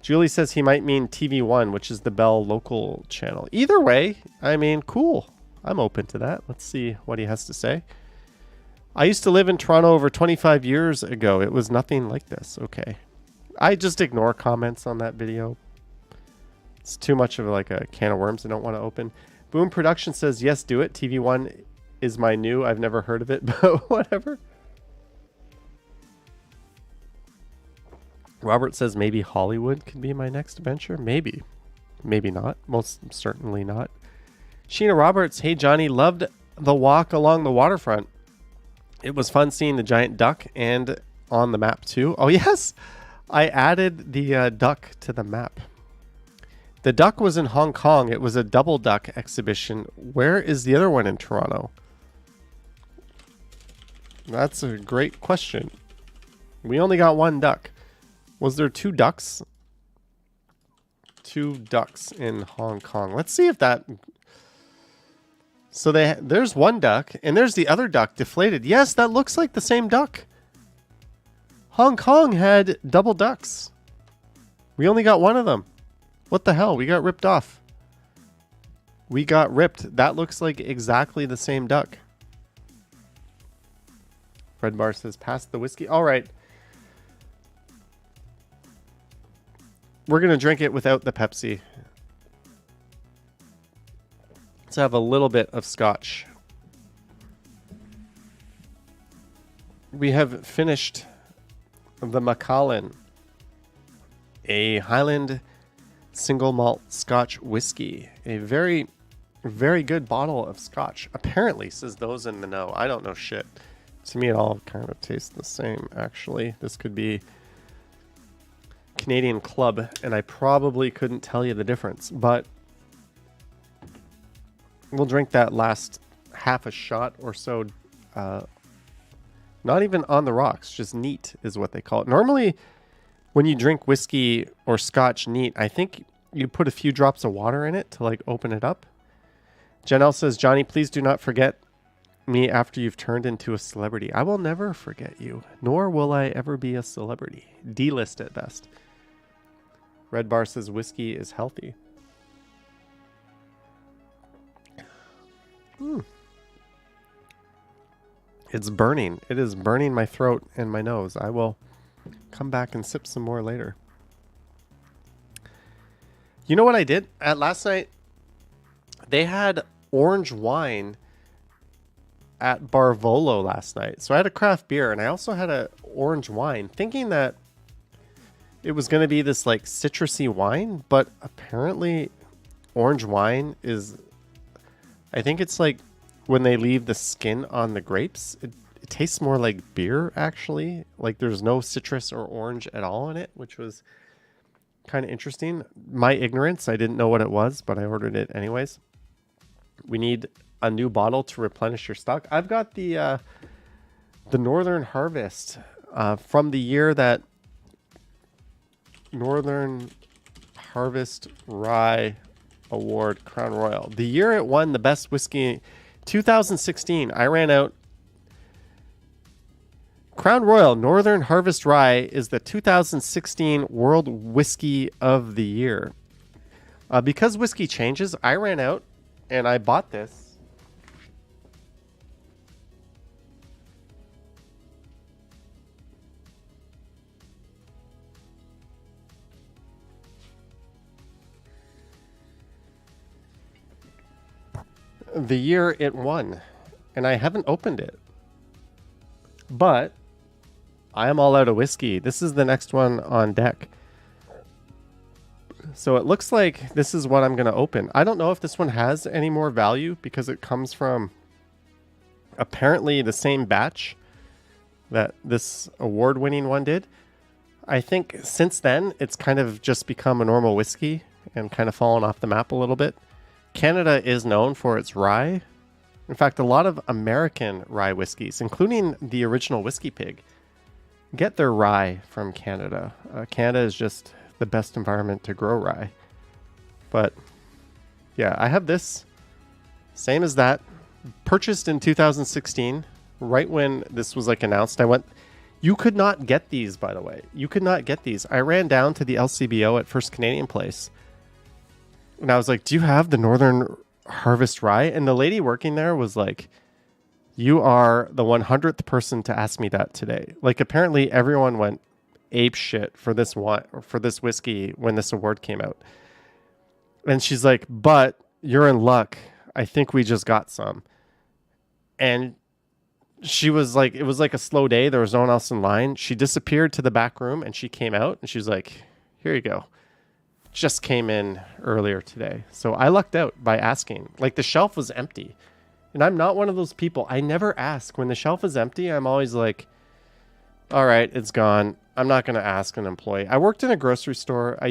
Julie says he might mean TV One, which is the Bell local channel. Either way, I mean, cool. I'm open to that. Let's see what he has to say. I used to live in Toronto over 25 years ago. It was nothing like this. Okay. I just ignore comments on that video. It's too much of like a can of worms I don't want to open. Boom Production says, yes, do it. TV One is my new. I've never heard of it, but whatever. Robert says maybe Hollywood could be my next venture. Maybe. Maybe not. Most certainly not. Sheena Roberts, hey Johnny, loved the walk along the waterfront. It was fun seeing the giant duck and on the map too. Oh yes, I added the duck to the map. The duck was in Hong Kong. It was a double duck exhibition. Where is the other one in Toronto? That's a great question. We only got one duck. Was there two ducks? 2 ducks in Hong Kong. Let's see if that... So there's one duck, and there's the other duck deflated. Yes, that looks like the same duck. Hong Kong had double ducks. We only got one of them. What the hell? We got ripped off. We got ripped. That looks like exactly the same duck. Red Bar says, pass the whiskey. All right. We're going to drink it without the Pepsi. Let's have a little bit of Scotch. We have finished the Macallan, a Highland single malt Scotch whiskey. A very, very good bottle of Scotch. Apparently, says those in the know. I don't know shit. To me, it all kind of tastes the same, actually. This could be Canadian Club, and I probably couldn't tell you the difference, but we'll drink that last half a shot or so. Not even on the rocks, just neat is what they call it. Normally, when you drink whiskey or Scotch neat, I think you put a few drops of water in it to like open it up. Janelle says, Johnny, please do not forget me after you've turned into a celebrity. I will never forget you, nor will I ever be a celebrity. D-list at best. Red Bar says whiskey is healthy. It's burning. It is burning my throat and my nose. I will come back and sip some more later. You know what I did at last night? They had orange wine at Barvolo last night. So I had a craft beer and I also had a orange wine, thinking that it was going to be this like citrusy wine, but apparently orange wine is, I think it's like when they leave the skin on the grapes, it tastes more like beer actually. Like there's no citrus or orange at all in it, which was kind of interesting. My ignorance, I didn't know what it was, but I ordered it anyways. We need a new bottle to replenish your stock. I've got the Northern Harvest from the year that Northern Harvest Rye Award, Crown Royal. The year it won the best whiskey, 2016. I ran out. Crown Royal Northern Harvest Rye is the 2016 World Whiskey of the Year. Because whiskey changes, I ran out and I bought this. The year it won, and I haven't opened it, but I am all out of whiskey. This is the next one on deck, so it looks like this is what I'm going to open. I don't know if this one has any more value because it comes from apparently the same batch that this award-winning one did. I think since then it's kind of just become a normal whiskey and kind of fallen off the map a little bit. Canada is known for its rye. In fact, a lot of American rye whiskeys, including the original Whiskey Pig, get their rye from Canada. Canada is just the best environment to grow rye. But yeah, I have this, same as that, purchased in 2016, right when this was like announced. You could not get these, by the way. You could not get these. I ran down to the LCBO at First Canadian Place. And I was like, do you have the Northern Harvest Rye? And the lady working there was like, you are the 100th person to ask me that today. Like, apparently everyone went ape shit for this one, for this whiskey when this award came out. And she's like, but you're in luck. I think we just got some. And she was like, it was like a slow day. There was no one else in line. She disappeared to the back room and she came out and she's like, here you go. Just came in earlier today. So I lucked out by asking. Like, the shelf was empty. And I'm not one of those people. I never ask. When the shelf is empty, I'm always like, all right, it's gone. I'm not going to ask an employee. I worked in a grocery store. I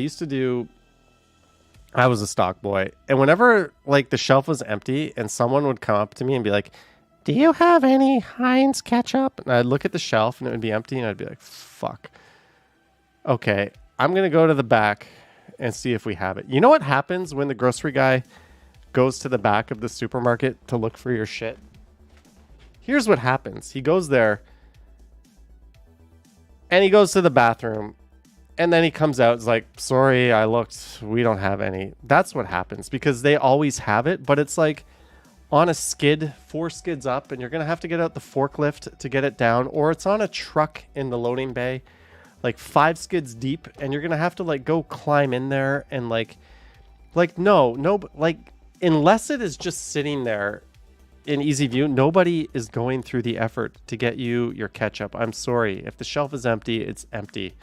was a stock boy. And whenever like the shelf was empty and someone would come up to me and be like, do you have any Heinz ketchup? And I'd look at the shelf and it would be empty and I'd be like, fuck. Okay, I'm going to go to the back and see if we have it. You know what happens when the grocery guy goes to the back of the supermarket to look for your shit? Here's what happens. He goes there and he goes to the bathroom and then he comes out. It's like, sorry, I looked. We don't have any. That's what happens because they always have it. But it's like on a skid, 4 skids up, and you're going to have to get out the forklift to get it down. Or it's on a truck in the loading bay, like 5 skids deep. And you're going to have to like go climb in there and like no, like unless it is just sitting there in easy view, nobody is going through the effort to get you your ketchup. I'm sorry. If the shelf is empty, it's empty.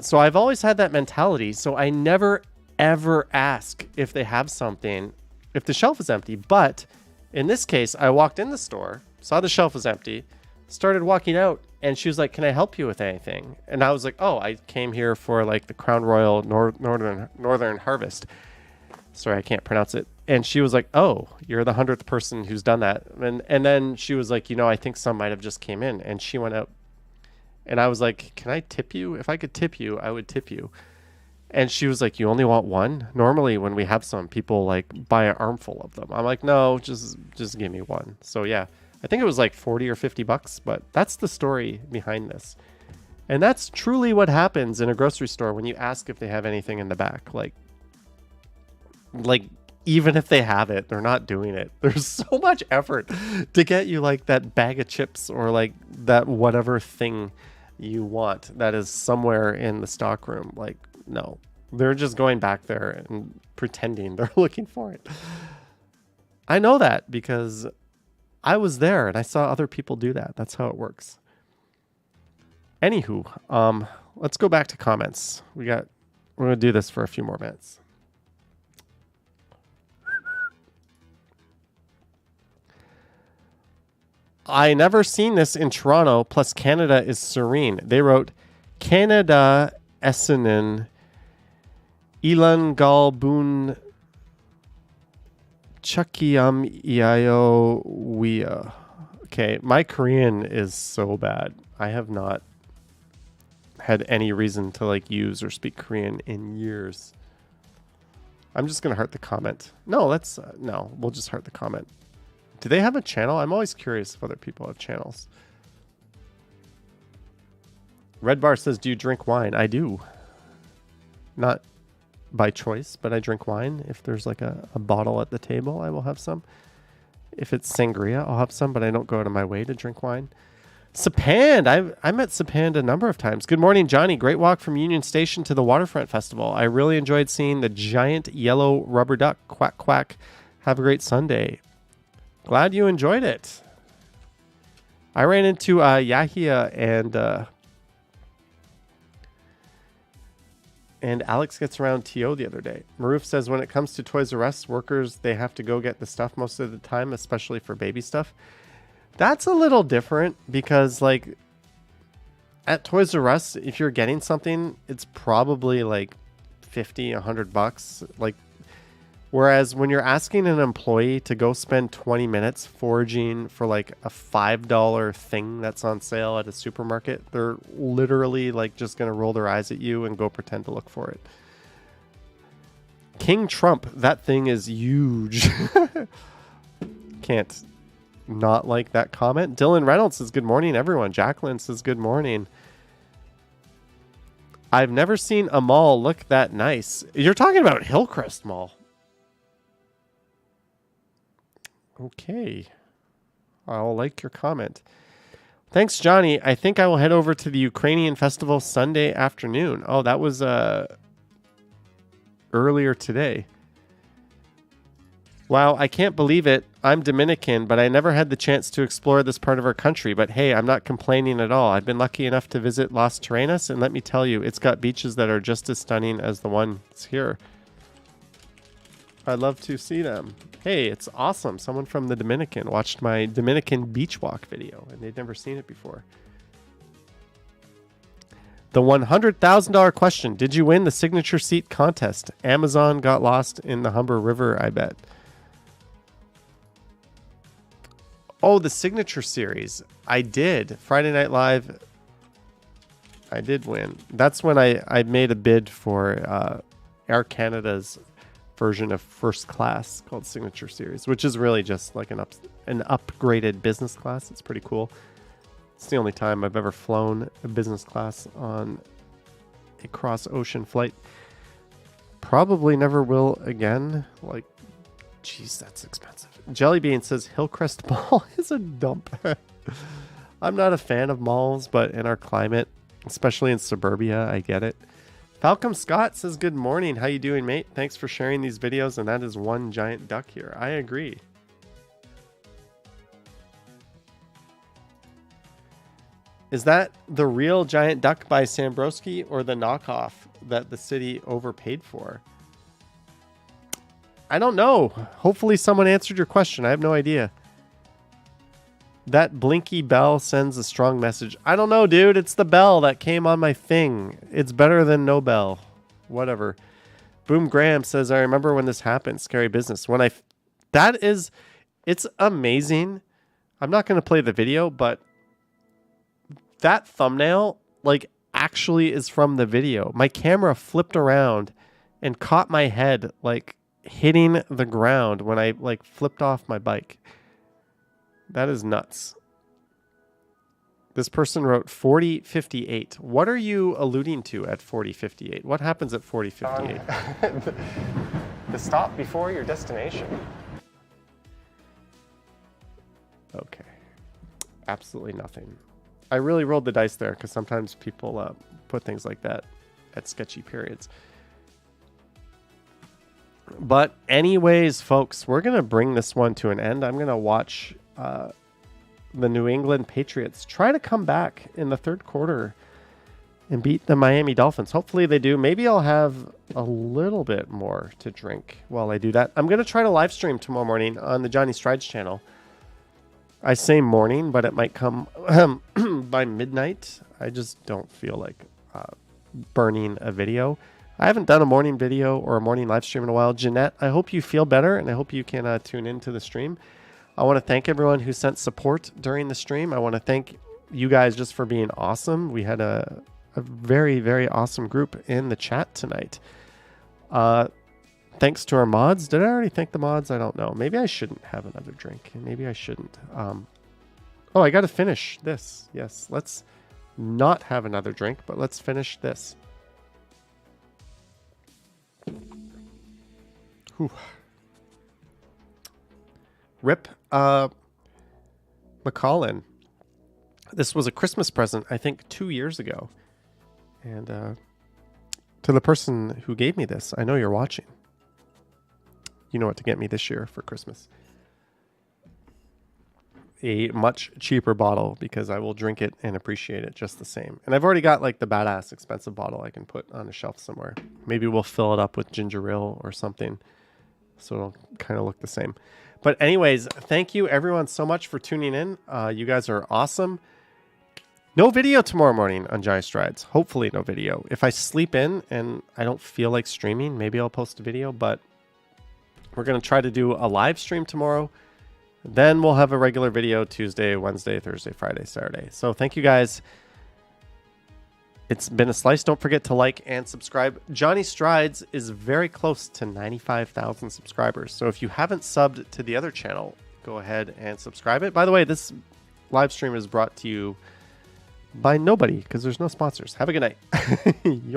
So I've always had that mentality. So I never, ever ask if they have something, if the shelf is empty. But in this case, I walked in the store, saw the shelf was empty, started walking out, and she was like, can I help you with anything? And I was like, oh, I came here for like the Crown Royal Northern Harvest. Sorry, I can't pronounce it. And she was like, oh, you're the 100th person who's done that. And then she was like, you know, I think some might have just came in. And she went out. And I was like, can I tip you? If I could tip you, I would tip you. And she was like, you only want one? Normally when we have some, people like buy an armful of them. I'm like, no, just give me one. So yeah, I think it was like 40 or 50 bucks, but that's the story behind this. And that's truly what happens in a grocery store when you ask if they have anything in the back. Like even if they have it, they're not doing it. There's so much effort to get you like that bag of chips or like that whatever thing you want that is somewhere in the stock room. Like, no, they're just going back there and pretending they're looking for it. I know that because I was there and I saw other people do that. That's how it works. Anywho, let's go back to comments. We're going to do this for a few more minutes. I never seen this in Toronto, plus Canada is serene. They wrote, Canada Essenen Ilan Galbun Chukiam Iayo Wia. Okay, my Korean is so bad. I have not had any reason to like use or speak Korean in years. I'm just going to heart the comment. No, we'll just heart the comment. Do they have a channel? I'm always curious if other people have channels. Red Bar says, do you drink wine? I do. Not by choice, but I drink wine. If there's like a bottle at the table, I will have some. If it's sangria, I'll have some, but I don't go out of my way to drink wine. Sapand. I met Sapand a number of times. Good morning, Johnny. Great walk from Union Station to the Waterfront Festival. I really enjoyed seeing the giant yellow rubber duck. Quack, quack. Have a great Sunday. Glad you enjoyed it. I ran into Yahia and Alex Gets Around TO the other day. Maroof says when it comes to Toys R Us, workers, they have to go get the stuff most of the time, especially for baby stuff. That's a little different because like at Toys R Us, if you're getting something, it's probably like 50, 100 bucks. Like, whereas when you're asking an employee to go spend 20 minutes foraging for like a $5 thing that's on sale at a supermarket, they're literally like just going to roll their eyes at you and go pretend to look for it. King Trump, that thing is huge. Can't not like that comment. Dylan Reynolds says good morning, everyone. Jacqueline says good morning. I've never seen a mall look that nice. You're talking about Hillcrest Mall. Okay. I'll like your comment. Thanks, Johnny. I think I will head over to the Ukrainian festival Sunday afternoon. Oh, that was earlier today. Wow, I can't believe it. I'm Dominican, but I never had the chance to explore this part of our country. But hey, I'm not complaining at all. I've been lucky enough to visit Las Terrenas, and let me tell you, it's got beaches that are just as stunning as the ones here. I'd love to see them. Hey, it's awesome. Someone from the Dominican watched my Dominican beach walk video, and they'd never seen it before. The $100,000 question. Did you win the signature seat contest? Amazon got lost in the Humber River, I bet. Oh, the signature series. I did. Friday Night Live. I did win. That's when I made a bid for Air Canada's version of first class called Signature Series, which is really just like an upgraded business class. It's pretty cool. It's the only time I've ever flown a business class on a cross-ocean flight. Probably never will again. Like, geez, that's expensive. Jellybean says Hillcrest Mall is a dump. I'm not a fan of malls, but in our climate, especially in suburbia, I get it. Falcom Scott says, good morning. How you doing, mate? Thanks for sharing these videos, and that is one giant duck here. I agree. Is that the real giant duck by Sambrowski or the knockoff that the city overpaid for? I don't know. Hopefully someone answered your question. I have no idea. That blinky bell sends a strong message. I don't know, dude. It's the bell that came on my thing. It's better than no bell. Whatever. Boom Graham says, I remember when this happened. Scary business. It's amazing. I'm not going to play the video, but that thumbnail, like, actually is from the video. My camera flipped around and caught my head, like, hitting the ground when I, like, flipped off my bike. That is nuts. This person wrote 4058. What are you alluding to at 4058? What happens at 4058? The stop before your destination. Okay. Absolutely nothing. I really rolled the dice there because sometimes people put things like that at sketchy periods. But anyways, folks, we're going to bring this one to an end. I'm going to watch the New England Patriots try to come back in the third quarter and beat the Miami Dolphins. Hopefully they do. Maybe I'll have a little bit more to drink while I do that. I'm going to try to live stream tomorrow morning on the Johnny Strides channel. I say morning, but it might come by midnight. I just don't feel like burning a video. I haven't done a morning video or a morning live stream in a while. Jeanette, I hope you feel better, and I hope you can tune into the stream. I want to thank everyone who sent support during the stream. I want to thank you guys just for being awesome. We had a very, very awesome group in the chat tonight. Thanks to our mods. Did I already thank the mods? I don't know. Maybe I shouldn't have another drink. Maybe I shouldn't. Oh, I got to finish this. Yes, let's not have another drink, but let's finish this. Whew. Rip McCollin. This was a Christmas present, I think, 2 years ago. And to the person who gave me this, I know you're watching. You know what to get me this year for Christmas. A much cheaper bottle because I will drink it and appreciate it just the same. And I've already got like the badass expensive bottle I can put on a shelf somewhere. Maybe we'll fill it up with ginger ale or something so it'll kind of look the same. But anyways, thank you everyone so much for tuning in. You guys are awesome. No video tomorrow morning on Johnny Strides. Hopefully no video. If I sleep in and I don't feel like streaming, maybe I'll post a video, but we're going to try to do a live stream tomorrow. Then we'll have a regular video Tuesday, Wednesday, Thursday, Friday, Saturday. So thank you guys. It's been a slice. Don't forget to like and subscribe. Johnny Strides is very close to 95,000 subscribers. So if you haven't subbed to the other channel, go ahead and subscribe it. By the way, this live stream is brought to you by nobody because there's no sponsors. Have a good night.